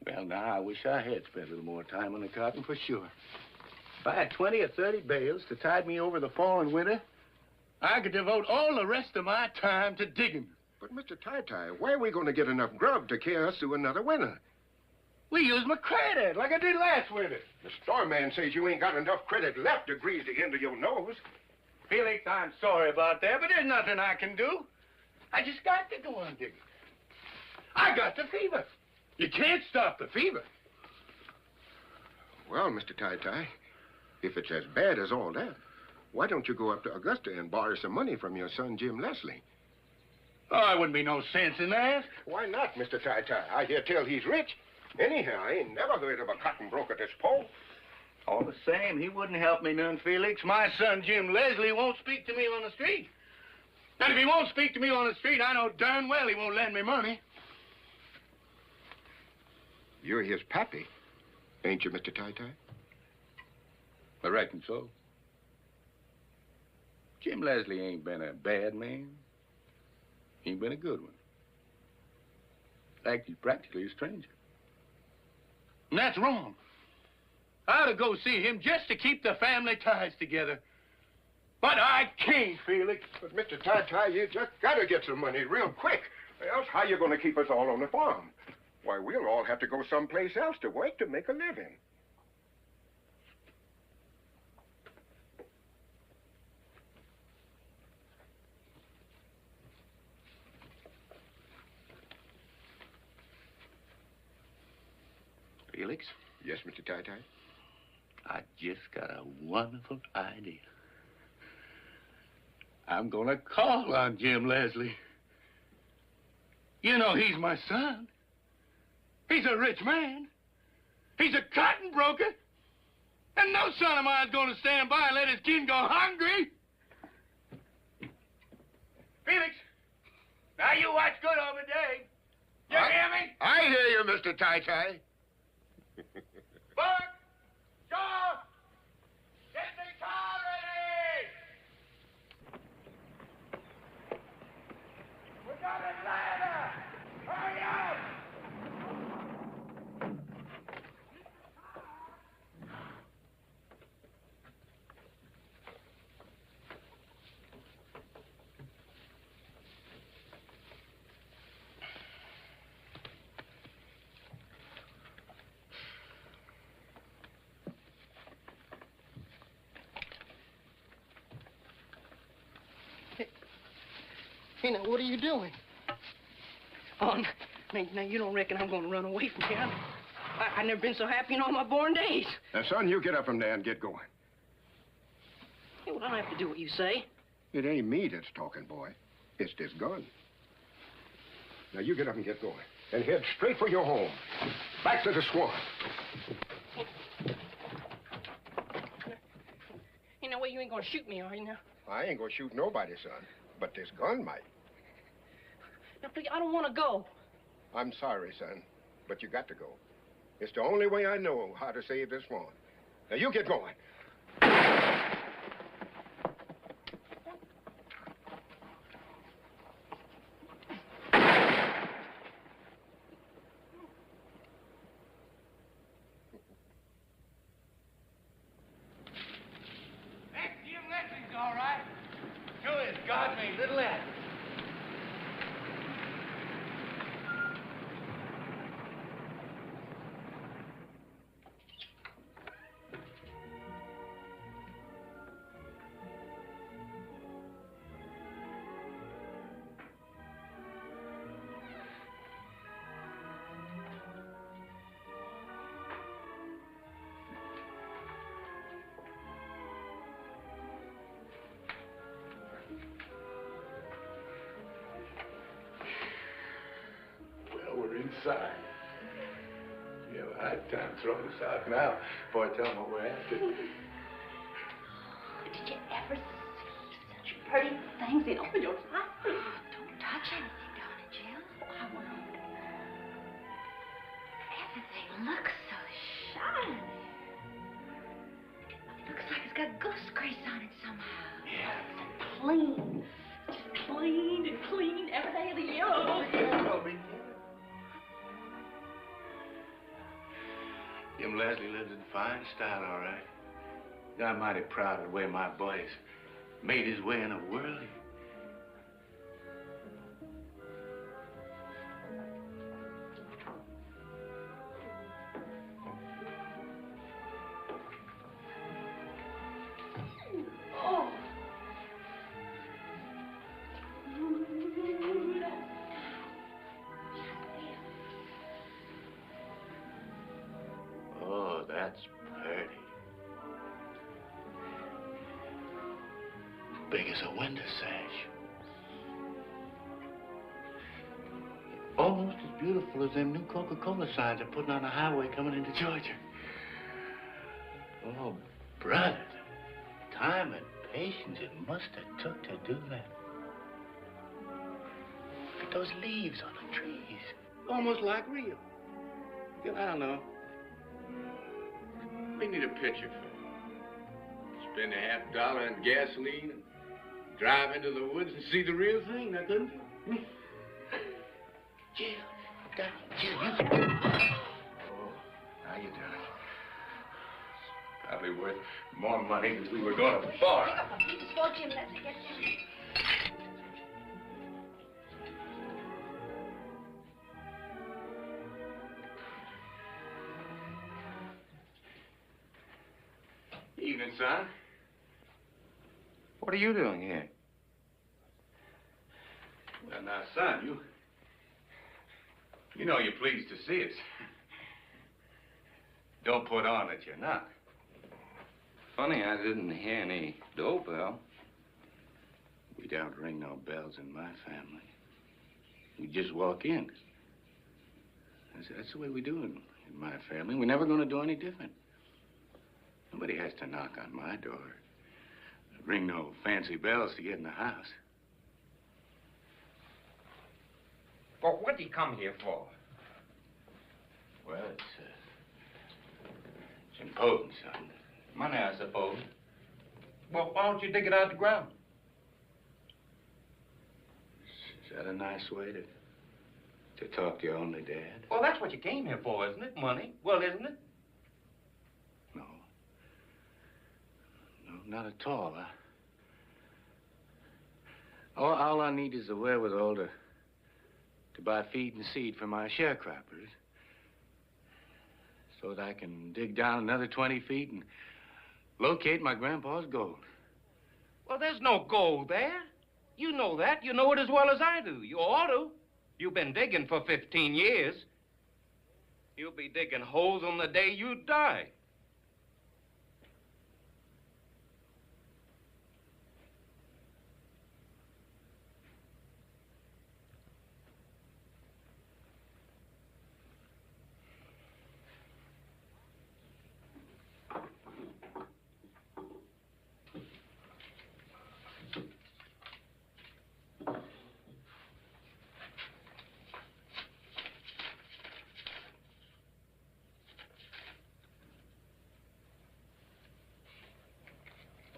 Well, now, I wish I had spent a little more time on the cotton, for sure. If I had 20 or 30 bales to tide me over the fall and winter, I could devote all the rest of my time to digging. But, Mr. Ty Ty, where are we going to get enough grub to carry us through another winter? We use my credit, like I did last winter. The store man says you ain't got enough credit left to grease the end of your nose. Felix, I'm sorry about that, but there's nothing I can do. I just got to go on digging. I got the fever. You can't stop the fever. Well, Mr. Ty Ty, if it's as bad as all that, why don't you go up to Augusta and borrow some money from your son, Jim Leslie? Oh, there wouldn't be no sense in that. Why not, Mr. Ty Ty? I hear tell he's rich. Anyhow, I ain't never heard of a cotton broker this pole. All the same, he wouldn't help me none, Felix. My son, Jim Leslie, won't speak to me on the street. And if he won't speak to me on the street, I know darn well he won't lend me money. You're his pappy, ain't you, Mr. Ty Ty? I reckon so. Jim Leslie ain't been a bad man. He ain't been a good one. In fact, he's practically a stranger. And that's wrong. I ought to go see him just to keep the family ties together. But I can't, Felix. But, Mr. Ty Ty, you just gotta get some money real quick. Else, how you gonna keep us all on the farm? Why, we'll all have to go someplace else to work to make a living. Felix? Yes, Mr. Ty Ty? I just got a wonderful idea. I'm gonna call on Jim Leslie. You know, he's my son. He's a rich man. He's a cotton broker. And no son of mine's gonna stand by and let his kin go hungry. Felix, now you watch good over Dave. You hear me? I hear you, Mr. Ty Ty. Buck! Shaw! Get the car ready! We got Atlanta! Hurry up! Hey, now, what are you doing? Oh, now you don't reckon I'm going to run away from here? I've never been so happy in all my born days. Now, son, you get up from there and get going. Hey, well, I don't have to do what you say. It ain't me that's talking, boy. It's this gun. Now, you get up and get going. And head straight for your home. Back to the swamp. Hey, now, you ain't going to shoot me, are you, now? I ain't gonna shoot nobody, son. But this gun might. Now, please, I don't want to go. I'm sorry, son, but you got to go. It's the only way I know how to save this farm. Now, you get going. Jim Leslie's all right. Sure is God made Little Acre. sign. You have a hard time throwing us out now before I tell them what we're after. Did you ever see such pretty things in all your life? Don't touch anything, darling Jill. I won't. Everything looks so shiny. Looks like it's got goose grease on it somehow. Yeah. It's clean. Just cleaned and cleaned every day of the year. Jim Leslie lives in fine style, all right. I'm mighty proud of the way my boy's made his way in the world. Oh. Oh, that's pretty. Big as a window sash. Almost as beautiful as them new Coca-Cola signs they're putting on the highway coming into Georgia. Oh, brother, the time and patience it must have took to do that. Look at those leaves on the trees. Almost like real. Gil, I don't know. We need a picture for it. Spend $50 on gasoline and drive into the woods and see the real thing, now couldn't you? Jill, Jill, you... Oh, how you doing? Probably worth more money than we were going to borrow. Pick up a piece of smoke, Jim. Let's get you. Evening, son. What are you doing here? Well, now, son, you know you're pleased to see us. Don't put on that you're not. Funny, I didn't hear any doorbell. We don't ring no bells in my family. We just walk in. That's the way we do it in my family. We're never going to do any different. Nobody has to knock on my door. Ring no fancy bells to get in the house. Well, what did he come here for? Well, it's important, son. Money, I suppose. Well, why don't you dig it out of the ground? Is that a nice way to talk to your only dad? Well, that's what you came here for, isn't it? Money. Well, isn't it? No, not at all. All I need is the wherewithal to buy feed and seed for my sharecroppers so that I can dig down another 20 feet and locate my grandpa's gold. Well, there's no gold there. You know that. You know it as well as I do. You ought to. You've been digging for 15 years. You'll be digging holes on the day you die.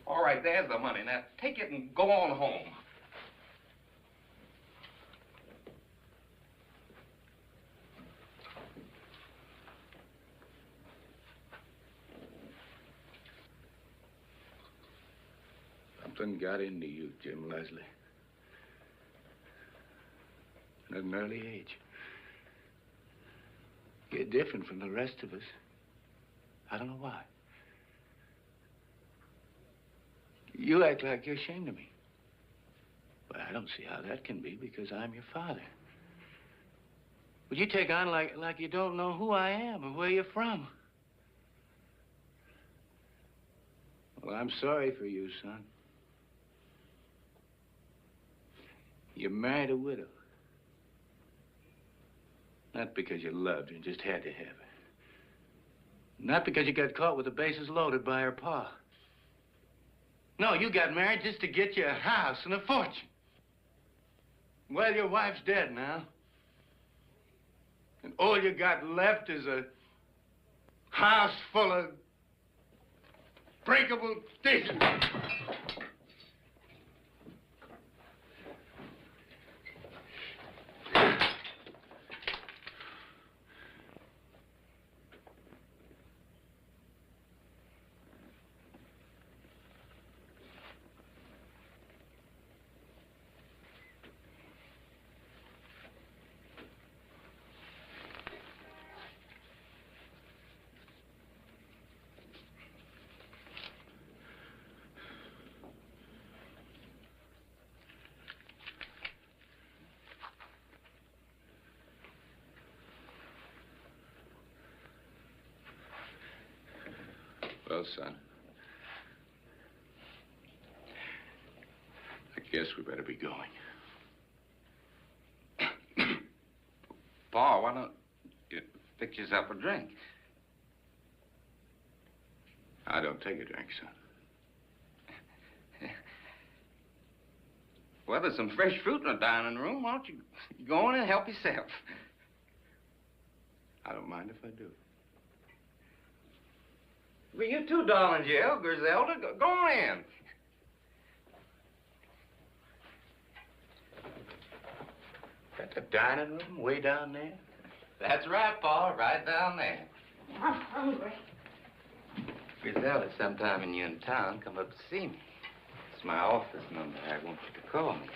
All right, there's the money. Now, take it and go on home. Something got into you, Jim Leslie. At an early age. You're different from the rest of us. I don't know why. You act like you're ashamed of me. But I don't see how that can be because I'm your father. But you take on like you don't know who I am or where you're from. Well, I'm sorry for you, son. You married a widow. Not because you loved her and just had to have her. Not because you got caught with the bases loaded by her pa. No, you got married just to get you a house and a fortune. Well, your wife's dead now. And all you got left is a house full of breakable dishes. Well, son, I guess we better be going. Pa, why don't you fix yourself a drink? I don't take a drink, son. Well, there's some fresh fruit in the dining room. Why don't you go in and help yourself? I don't mind if I do. Well, you too, darling Jill, Griselda. Go on in. Got the dining room way down there? That's right, Pa, right down there. I'm hungry. Griselda, sometime when you're in town, come up to see me. It's my office number. I want you to call me.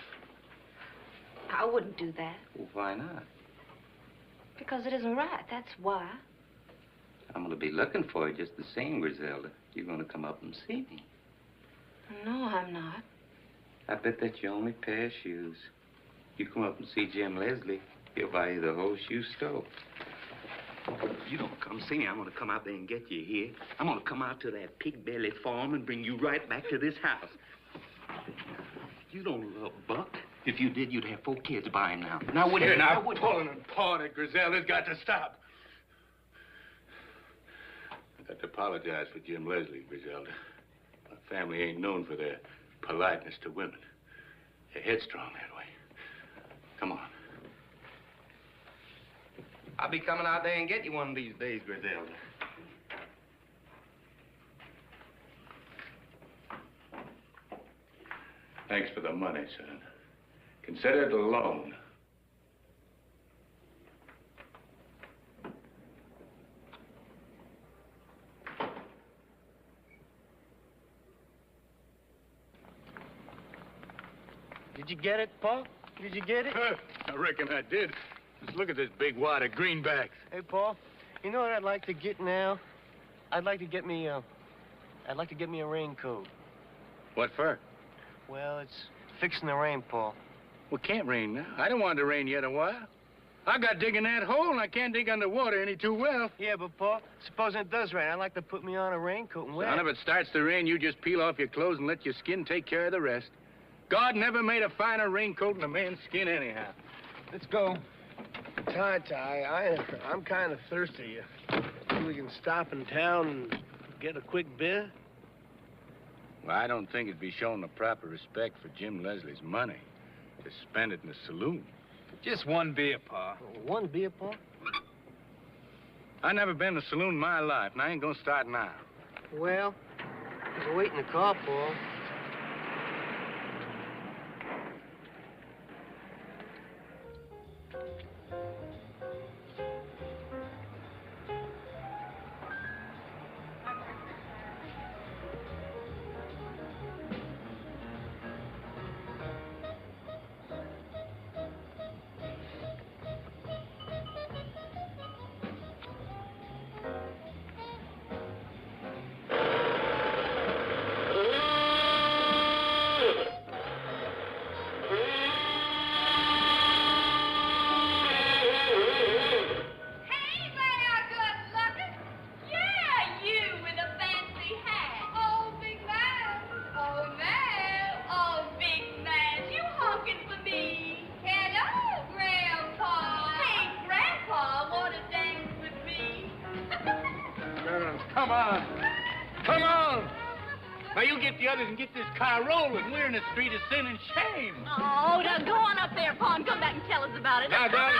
I wouldn't do that. Well, why not? Because it isn't right, that's why. I'm going to be looking for you just the same, Griselda. You're going to come up and see me. No, I'm not. I bet that's your only pair of shoes. You come up and see Jim Leslie, he'll buy you the whole shoe store. If you don't come see me, I'm going to come out there and get you here. I'm going to come out to that pig belly farm and bring you right back to this house. You don't love Buck. If you did, you'd have 4 kids by him now. Now, wouldn't You're you? not pulling and pawing it, Griselda's got to stop. I got to apologize for Jim Leslie, Griselda. My family ain't known for their politeness to women. They're headstrong that way. Come on. I'll be coming out there and get you one of these days, Griselda. Thanks for the money, son. Consider it a loan. Did you get it, Pa? Did you get it? I reckon I did. Just look at this big wad of greenbacks. Hey, Pa, you know what I'd like to get now? I'd like to get me a raincoat. What for? Well, it's fixing the rain, Pa. Well, it can't rain now. I don't want it to rain yet a while. I got digging that hole, and I can't dig underwater any too well. Yeah, but, Pa, supposing it does rain, I'd like to put me on a raincoat and wear Son, it. if it starts to rain, you just peel off your clothes and let your skin take care of the rest. God never made a finer raincoat than a man's skin anyhow. Let's go. Ty Ty, I'm kind of thirsty. Think we can stop in town and get a quick beer? Well, I don't think it'd be showing the proper respect for Jim Leslie's money to spend it in a saloon. Just one beer, Pa. One beer, Pa? I never been to a saloon in my life, and I ain't gonna start now. Well, there's a wait in the car, Pa. Come on. Come on. Now, you get the others and get this car rolling. We're in the street of sin and shame. Oh, now go on up there, Pa, and come back and tell us about it. Now, darling,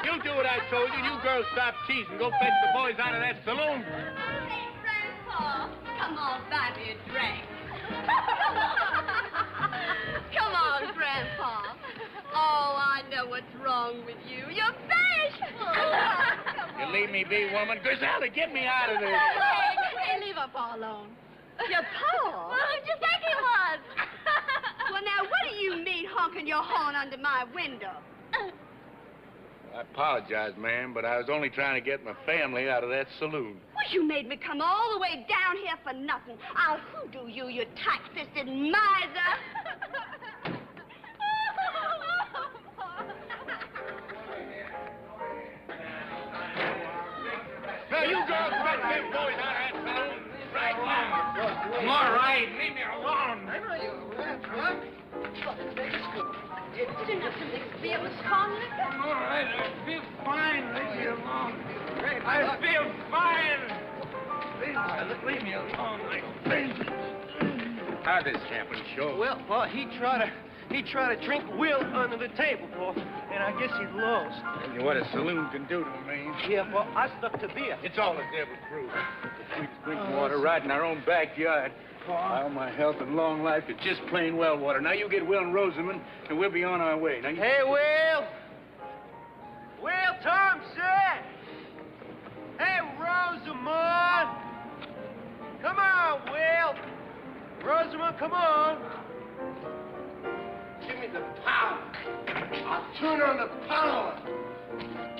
you do what I told you. You girls stop teasing. Go fetch the boys out of that saloon. Hey, Grandpa, come on, buy me a drink. Come on, Grandpa. Oh, I know what's wrong with you. You're bashful. You leave me be, woman. Griselda, get me out of there. Hey, leave our Pa alone. Your Pa? Well, who'd you think he was? Well, now, what do you mean honking your horn under my window? I apologize, ma'am, but I was only trying to get my family out of that saloon. Well, you made me come all the way down here for nothing. I'll hoodoo you, you tight-fisted miser. Now, you girls fetch them boys out of that saloon right now. I'm all right. Leave me alone. I know you were, drunk. Didn't have to be able to strong liquor. I'm all right. I feel fine. Leave me alone. I feel fine. Please, leave me alone. How'd this happen, Shaw? Well, Pa, he tried to drink Will under the table, Pa, and I guess he lost. And what a saloon can do to a man. Yeah, Pa, I stuck to beer. It's all the devil's brew. We drink water right in our own backyard. All my health and long life is just plain well water. Now you get Will and Rosamond, and we'll be on our way. Now you... Hey, Will! Will Thompson! Hey, Rosamond! Come on, Will! Rosamond, come on! Give me the power. I'll turn on the power.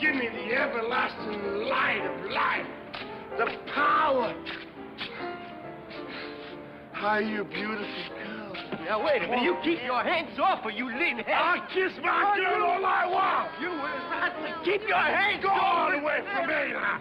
Give me the everlasting light of life. The power. How you beautiful girl. Now, wait a minute. You keep your hands off or you lean head. I'll kiss my girl all I want. You will not keep your hands Go off. all the way from me now.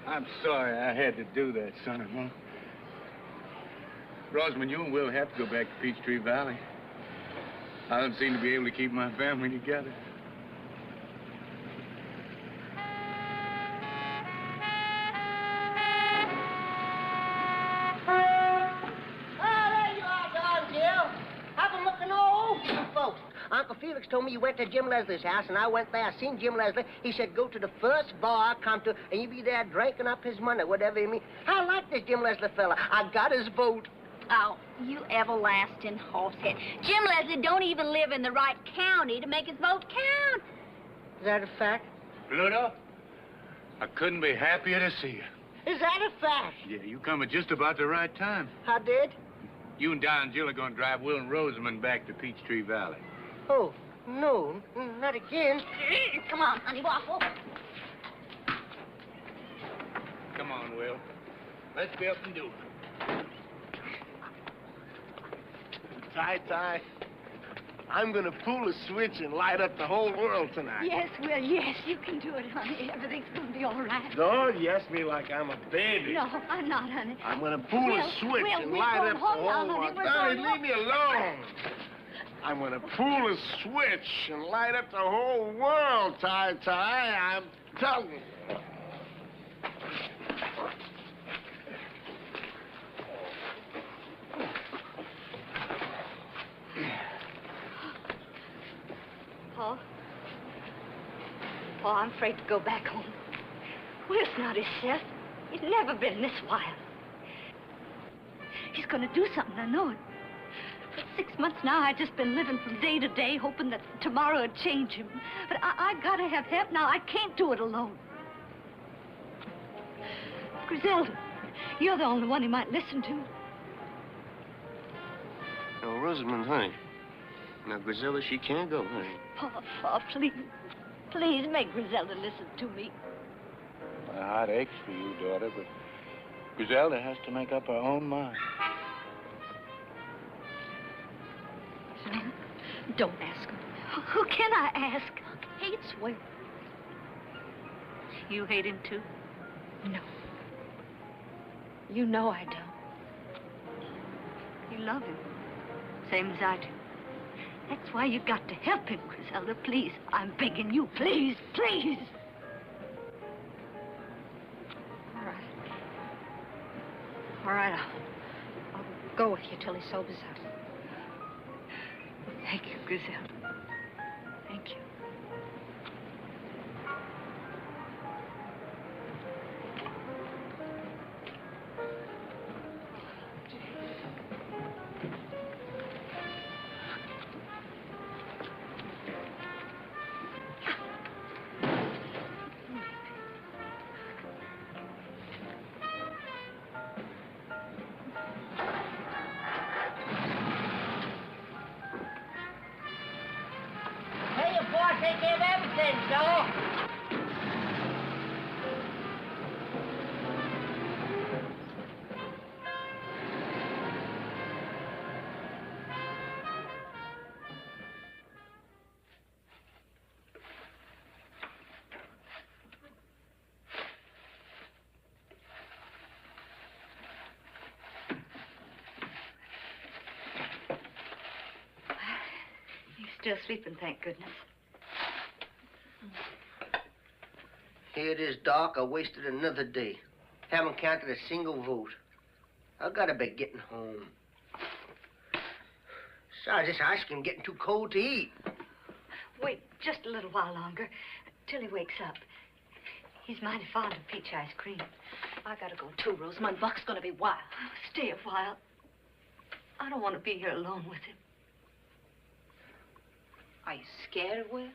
I'm sorry I had to do that, son-in-law. Rosamond, you and Will have to go back to Peachtree Valley. I don't seem to be able to keep my family together. Uncle Felix told me you went to Jim Leslie's house, and I went there. I seen Jim Leslie. He said, go to the first bar I come to, and you be there drinking up his money, whatever you mean. I like this Jim Leslie fella. I got his vote. Oh, you everlasting horsehead. Jim Leslie don't even live in the right county to make his vote count. Is that a fact? Pluto, I couldn't be happier to see you. Is that a fact? Yeah, you come at just about the right time. I did? You and Don and Jill are going to drive Will and Rosamond back to Peachtree Valley. Oh, no, not again. Come on, honey, waffle. Come on, Will. Let's be up and do it. Ty Ty, I'm gonna pull a switch and light up the whole world tonight. Yes, Will, yes, you can do it, honey. Everything's gonna be all right. Don't yes me like I'm a baby. No, I'm not, honey. I'm gonna pull a switch and light up the whole world. Donnie, leave me alone. I'm gonna pull a switch and light up the whole world, Ty Ty. I'm telling you. Paul, I'm afraid to go back home. Will's not himself. He's never been this wild. He's gonna do something, I know it. For 6 months now, I've just been living from day to day, hoping that tomorrow would change him. But I gotta have help now. I can't do it alone. Griselda, you're the only one he might listen to. Now, Rosamond, honey. Now, Griselda, she can't go, honey. Paul, please. Please make Griselda listen to me. My heart aches for you, daughter, but Griselda has to make up her own mind. No, don't ask him. Who can I ask? Hates Will. You hate him, too? No. You know I don't. You love him, same as I do. That's why you've got to help him, Griselda. Please, I'm begging you. Please, please. All right. All right, I'll go with you till he sobers up. Thank you, Griselda. Thank you. Take care of everything, Joe. He's still sleeping, thank goodness. Here it is, Doc. I wasted another day. Haven't counted a single vote. I gotta be getting home. Besides, this ice cream getting too cold to eat. Wait just a little while longer, till he wakes up. He's mighty fond of peach ice cream. I gotta go too, Rosamund. Buck's gonna be wild. Stay a while. I don't want to be here alone with him. Are you scared, Will?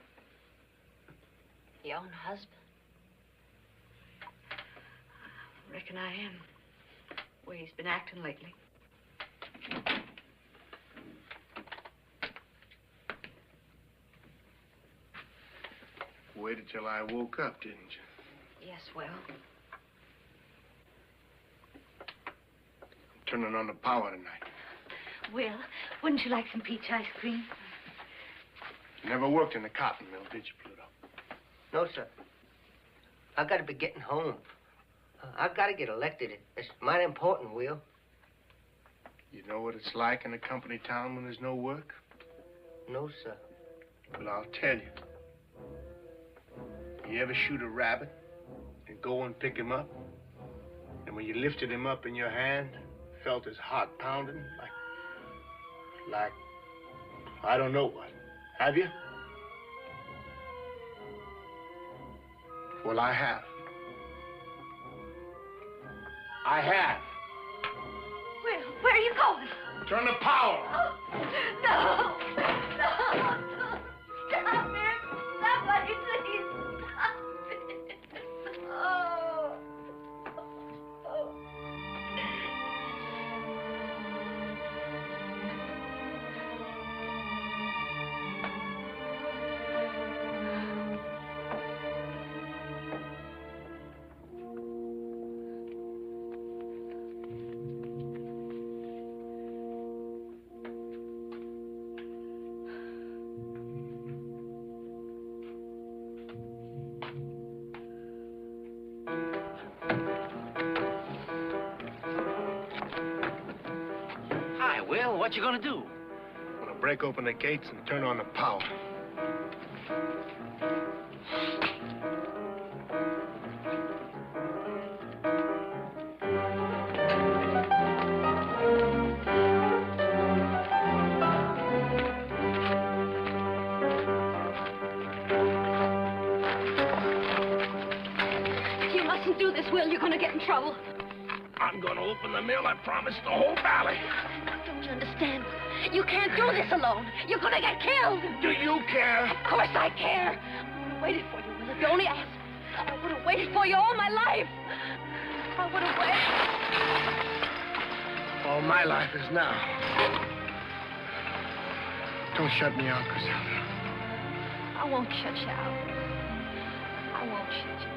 Your own husband? I reckon I am. The way he's been acting lately. Waited till I woke up, didn't you? Yes, Will. I'm turning on the power tonight. Will, wouldn't you like some peach ice cream? You never worked in the cotton mill, did you, Pluto? No, sir. I gotta be getting home. I gotta get elected. It's mighty important, Will. You know what it's like in a company town when there's no work? No, sir. Well, I'll tell you. You ever shoot a rabbit and go and pick him up? And when you lifted him up in your hand, felt his heart pounding like, I don't know what. Have you? Well, I have. I have. Will, where are you going? Turn the power. Oh, no. No. Stop it. Somebody, please. Stop it. Oh. Oh. Hi, Will. What you gonna do? I'm gonna break open the gates and turn on the power. You mustn't do this, Will. You're going to get in trouble. I'm gonna open the mill, I promise, the whole valley. Don't you understand? You can't do this alone. You're going to get killed. Do you care? Of course I care. I would have waited for you, Will, if you only asked. I would have waited for you all my life. I would have waited. All my life is now. Don't shut me out, Griselda. I won't shut you out. I won't shut you out.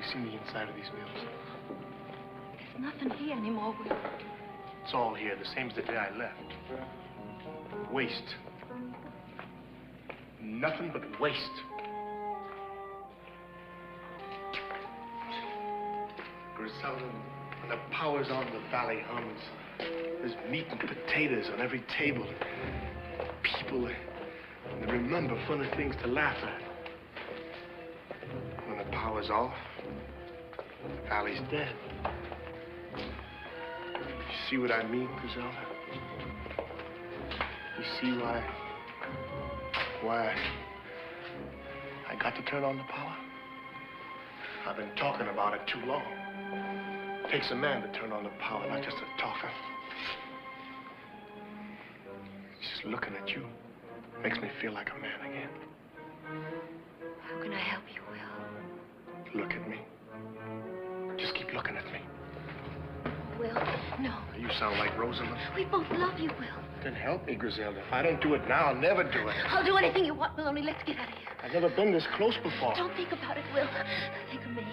You seen the inside of these mills? There's nothing here anymore, Will. It's all here, the same as the day I left. Waste. Nothing but waste. Griselda, when the power's on, the valley hums. There's meat and potatoes on every table. People, they remember funny things to laugh at. When the power's off, the valley's dead. You see what I mean, Griselda? You see why I got to turn on the power? I've been talking about it too long. It takes a man to turn on the power, not just a talker. Just looking at you makes me feel like a man again. How can I help you, Will? Look at me. Just keep looking at me. Will, no. You sound like Rosamond. We both love you, Will. Then help me, Griselda. If I don't do it now, I'll never do it. I'll do anything you want, Will, only let's get out of here. I've never been this close before. Don't think about it, Will. Think of me.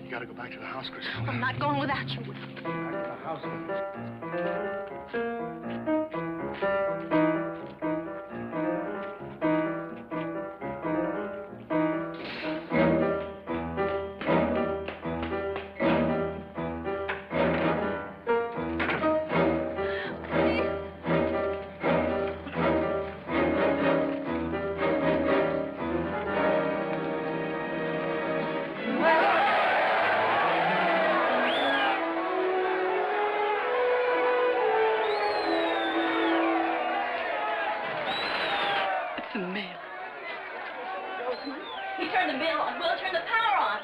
You gotta go back to the house, Griselda. I'm not going without you, Will. Back to the house. You turn the mill on. We'll turn the power on.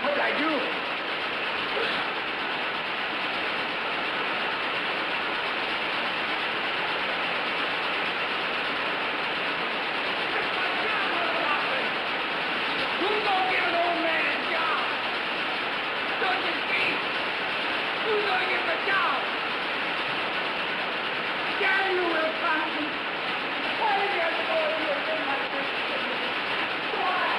What did I do? on your feet! Who's gonna get the job? Damn you, Will Thompson! Why did you have to go into a thing like this? Why?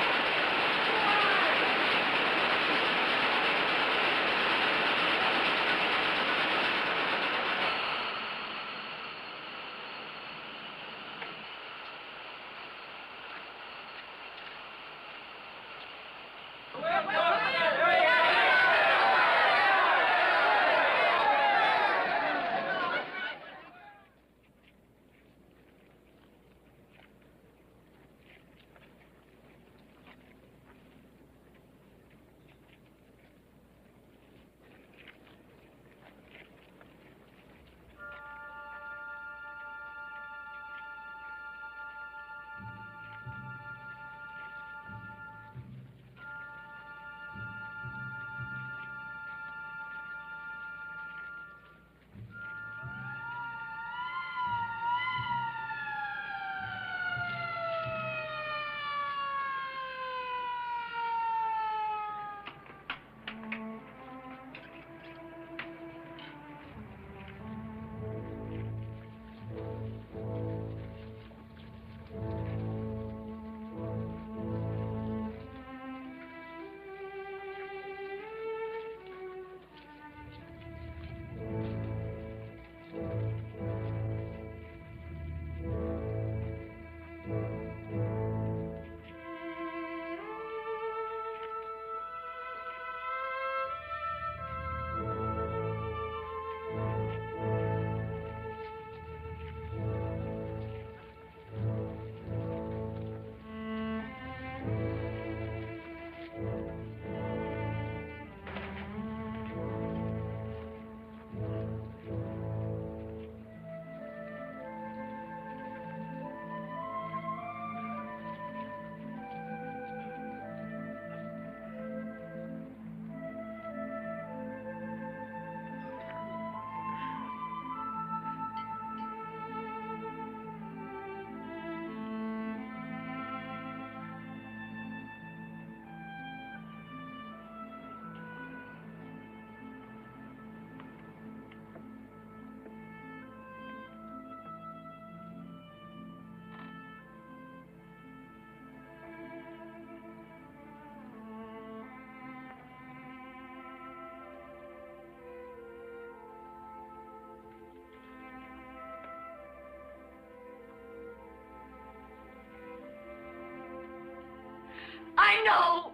I know!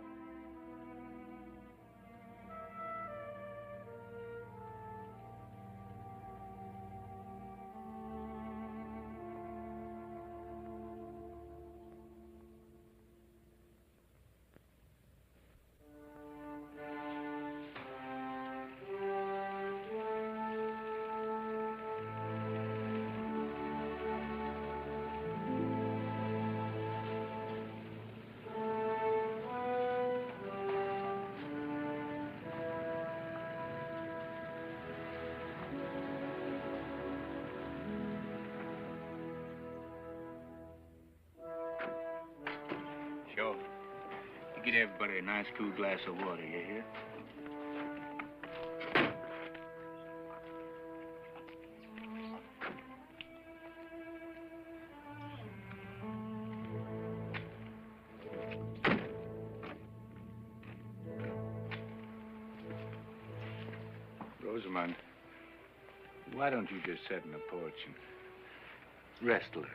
Sure. You get everybody a nice cool glass of water, you hear? Rosamond, why don't you just sit in the porch and rest a little?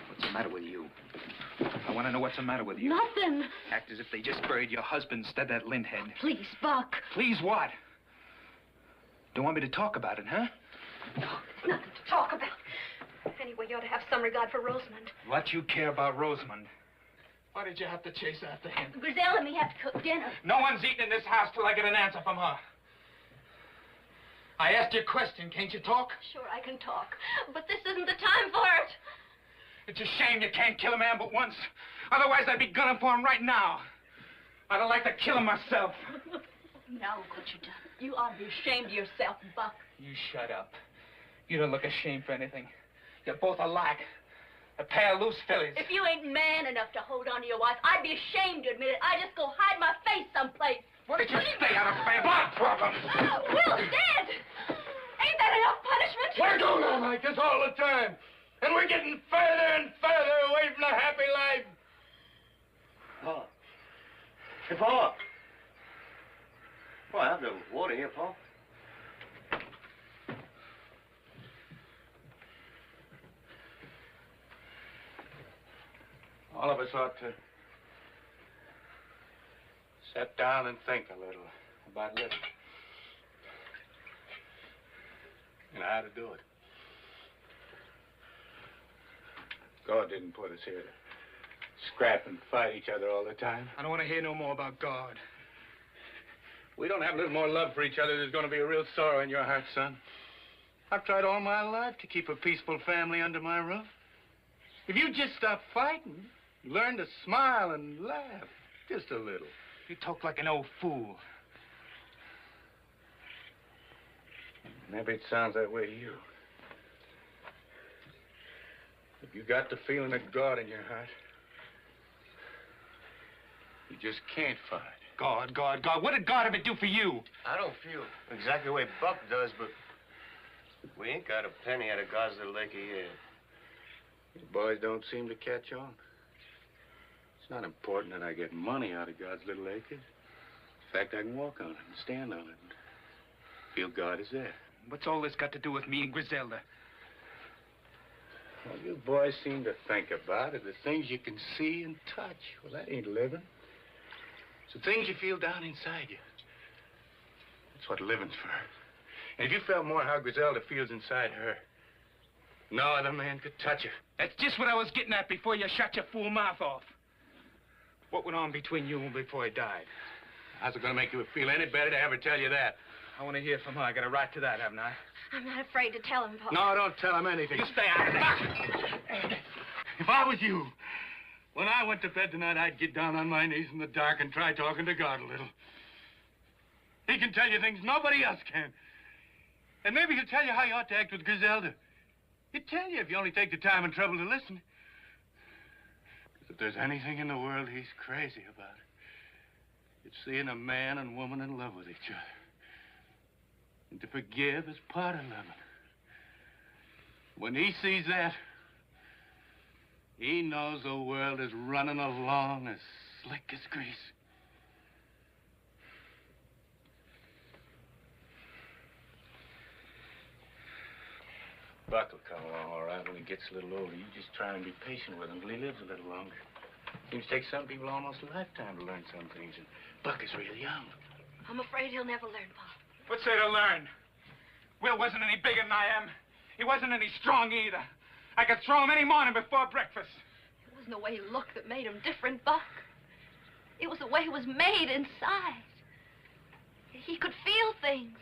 What's the matter with you? I want to know what's the matter with you. Nothing. Act as if they just buried your husband instead of that lint head. Please, Buck. Please what? You want me to talk about it, huh? No, it's nothing to talk about. Anyway, you ought to have some regard for Rosamond. What you care about Rosamond? Why did you have to chase after him? Griselda and me have to cook dinner. No one's eating in this house till I get an answer from her. I asked you a question. Can't you talk? Sure, I can talk, but this isn't the time for it. It's a shame you can't kill a man but once. Otherwise, I'd be gunning for him right now. I'd have liked to kill him myself. Now look what you've done. You ought to be ashamed of yourself, Buck. You shut up. You don't look ashamed for anything. You're both alike. A pair of loose fillies. If you ain't man enough to hold on to your wife, I'd be ashamed to admit it. I'd just go hide my face someplace. Why don't you stay out of family problems? Will's dead. Ain't that enough punishment? We're going on like this all the time. And we're getting further and further away from a happy life. Paul. Hey, Paul. Well, I have no water here, Paul. All of us ought to sit down and think a little about living. And how to do it. God didn't put us here to scrap and fight each other all the time. I don't want to hear no more about God. We don't have a little more love for each other, there's going to be a real sorrow in your heart, son. I've tried all my life to keep a peaceful family under my roof. If you just stop fighting, learn to smile and laugh, just a little. You talk like an old fool. Maybe it sounds that way to you. If you got the feeling of God in your heart, you just can't fight. God, God, God. What did God ever do for you? I don't feel exactly the way Buck does, but we ain't got a penny out of God's Little Acre yet. You boys don't seem to catch on. It's not important that I get money out of God's Little Acre. In fact, I can walk on it and stand on it and feel God is there. What's all this got to do with me and Griselda? Well, you boys seem to think about it, the things you can see and touch. Well, that ain't living. It's the things you feel down inside you. That's what living's for. And if you felt more how Griselda feels inside her, no other man could touch her. That's just what I was getting at before you shut your fool mouth off. What went on between you and before he died? How's it going to make you feel any better to ever tell you that? I want to hear from her. I got a right to that, haven't I? I'm not afraid to tell him, Paul. No, don't tell him anything. You stay out of there. If I was you, when I went to bed tonight, I'd get down on my knees in the dark and try talking to God a little. He can tell you things nobody else can. And maybe he'll tell you how you ought to act with Griselda. He'd tell you if you only take the time and trouble to listen. Because if there's anything in the world he's crazy about, it's seeing a man and woman in love with each other. And to forgive is part of loving. When he sees that, he knows the world is running along as slick as grease. Buck will come along all right when he gets a little older. You just try and be patient with him till he lives a little longer. Seems to take some people almost a lifetime to learn some things, and Buck is real young. I'm afraid he'll never learn, Paul. What's there to learn? Will wasn't any bigger than I am. He wasn't any strong either. I could throw him any morning before breakfast. It wasn't the way he looked that made him different, Buck. It was the way he was made inside. He could feel things.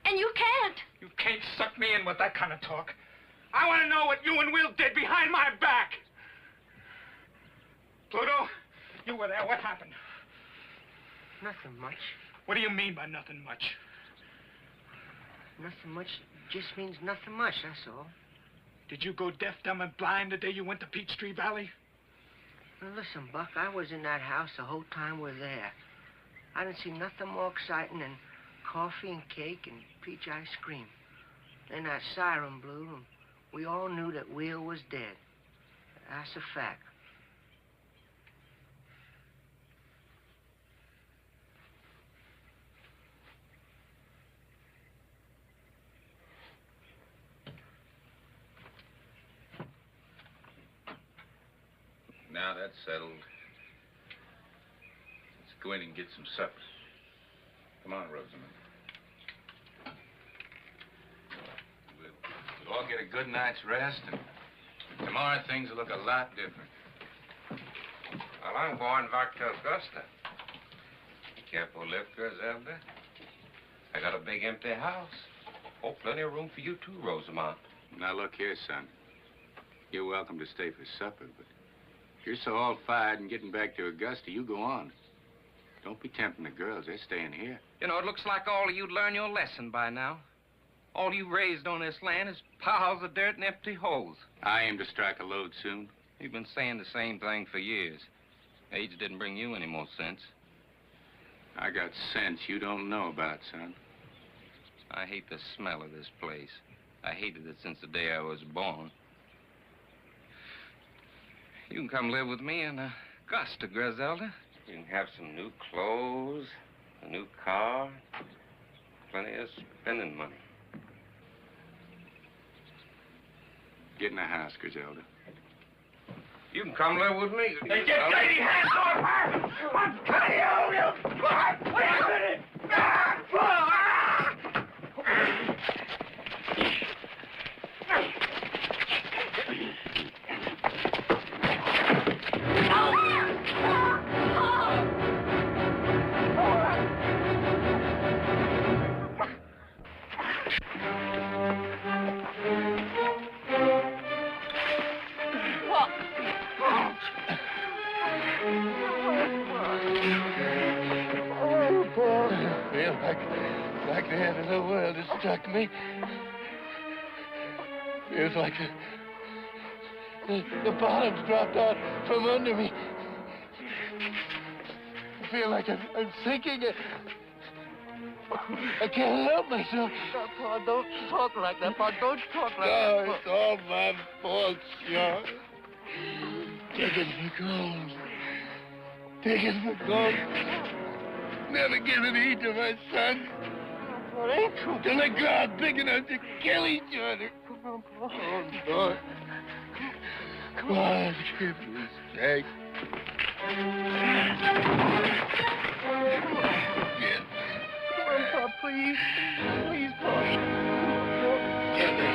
And you can't. You can't suck me in with that kind of talk. I want to know what you and Will did behind my back. Pluto, you were there. What happened? Nothing much. What do you mean by nothing much? Nothing much just means nothing much, that's all. Did you go deaf, dumb, and blind the day you went to Peachtree Valley? Now, listen, Buck, I was in that house the whole time we're there. I didn't see nothing more exciting than coffee and cake and peach ice cream. Then that siren blew, and we all knew that Will was dead. That's a fact. Now that's settled. Let's go in and get some supper. Come on, Rosamond. get a good night's rest, and tomorrow things will look a lot different. Well, I'm going back to Augusta. Careful lift, Griselda. I got a big empty house. Oh, plenty of room for you too, Rosamond. Now, look here, son. You're welcome to stay for supper, but if you're so all fired and getting back to Augusta, you go on. Don't be tempting the girls. They're staying here. You know, it looks like all of you'd learn your lesson by now. All you raised on this land is piles of dirt and empty holes. I aim to strike a lode soon. You've been saying the same thing for years. Age didn't bring you any more sense. I got sense you don't know about, son. I hate the smell of this place. I hated it since the day I was born. You can come live with me in Augusta, Griselda. You can have some new clothes, a new car, plenty of spending money. Get in the house, Griselda. You can come live with me. Hey, get lady hands off her! I'm cutting you! Wait a minute! Like the end of the world has struck me. Feels like the bottom's dropped out from under me. I feel like I'm sinking. I can't help myself. Pa, don't talk like that, Pa. Don't talk like that. No, it's all my fault, Sean. Digging for gold. Digging for gold. Never given heed to my son. It ain't true. Till they grow out big enough to kill each other. Come on, Pa. Oh, Lord. Come on, give me strength. Yes. Come on, Pa, please. Please, Pa. Give me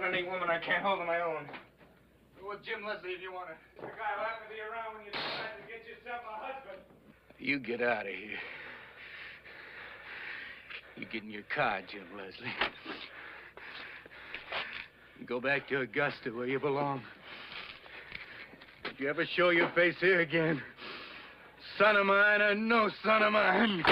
Any woman I can't hold on my own. Go with Jim Leslie if you want to. The guy will have to be around when you decide to get yourself a husband. You get out of here. You get in your car, Jim Leslie. You go back to Augusta where you belong. If you ever show your face here again, son of mine or no son of mine.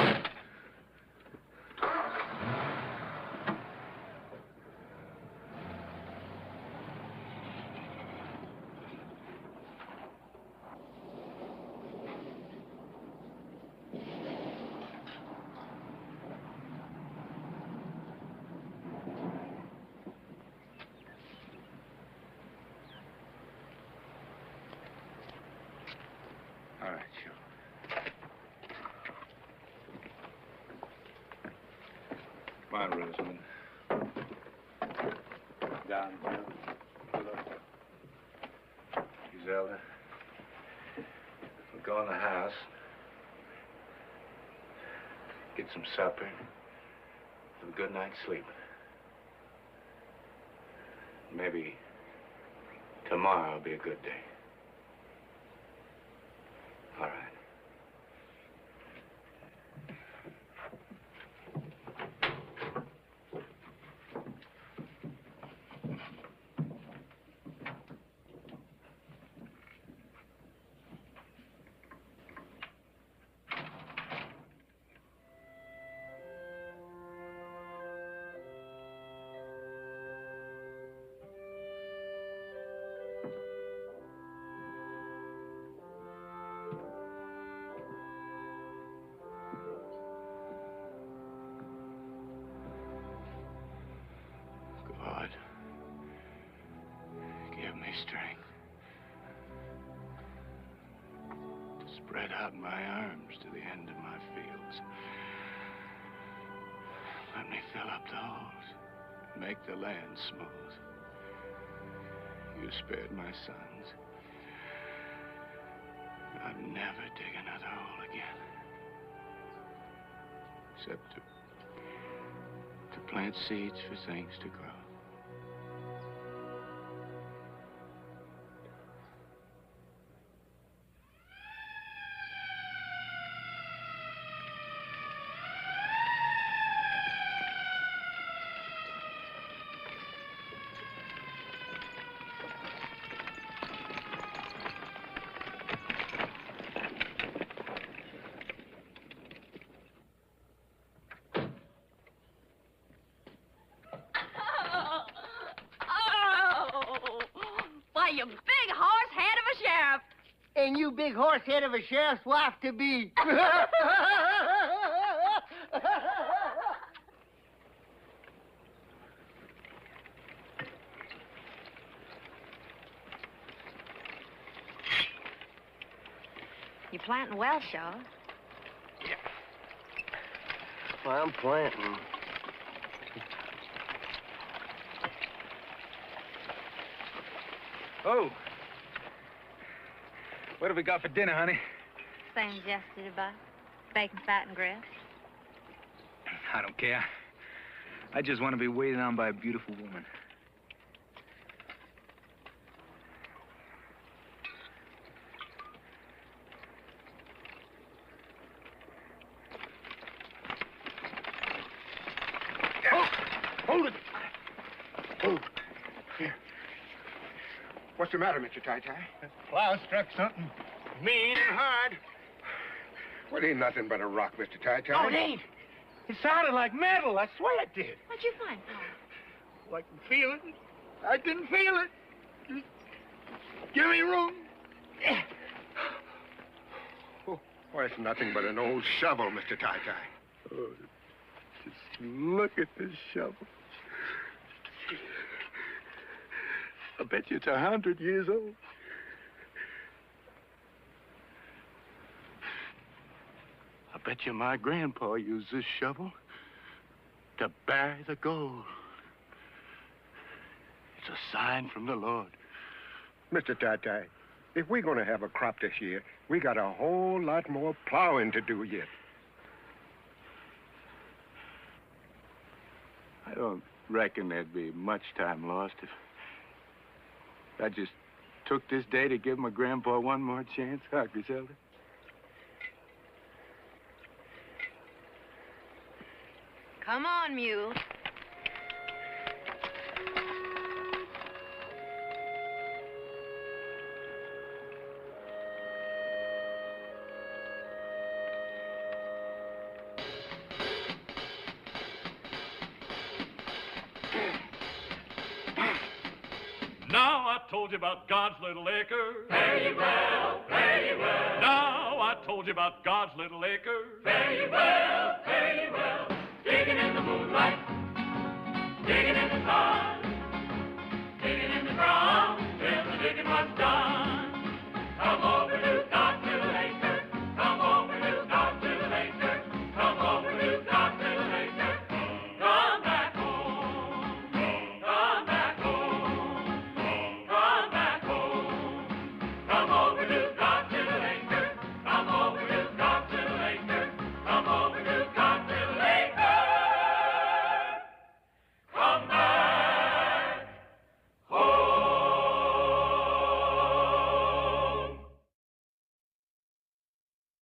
All right, sure. Come on, Rosamond. Down, down. Griselda. We'll go in the house. Get some supper. Have a good night's sleep. Maybe tomorrow will be a good day. All right. God, give me strength to spread out my arms to the end of my fields. Let Let me fill up the holes, make the land smooth. You spared my sons. I'd never dig another hole again. Except to plant seeds for things to grow. You big horse head of a sheriff. And you big horse head of a sheriff's wife to be. You planting well, Shaw. Well, I'm planting. Oh. What have we got for dinner, honey? Same as yesterday, Bud. Bacon, fat, and grits. I don't care. I just want to be waited on by a beautiful woman. Hold it! Oh, here. What's the matter, Mr. Ty Ty? Plow struck something mean and hard. Well, it ain't nothing but a rock, Mr. Ty Ty. Oh, it ain't. It sounded like metal. I swear it did. What'd you find, I can feel it. I can feel it. Just give me room. Oh, it's nothing but an old shovel, Mr. Ty Ty. Oh, just look at this shovel. I bet you it's 100 years old. I bet you my grandpa used this shovel to bury the gold. It's a sign from the Lord. Mr. Ty Ty, if we're going to have a crop this year, we got a whole lot more plowing to do yet. I don't reckon there'd be much time lost if I just took this day to give my grandpa one more chance, huh, Griselda? Come on, mule. Now I told you about God's little acre. Fare ye well, fare ye well. Now I told you about God's little acre. Fare ye well, fare ye well.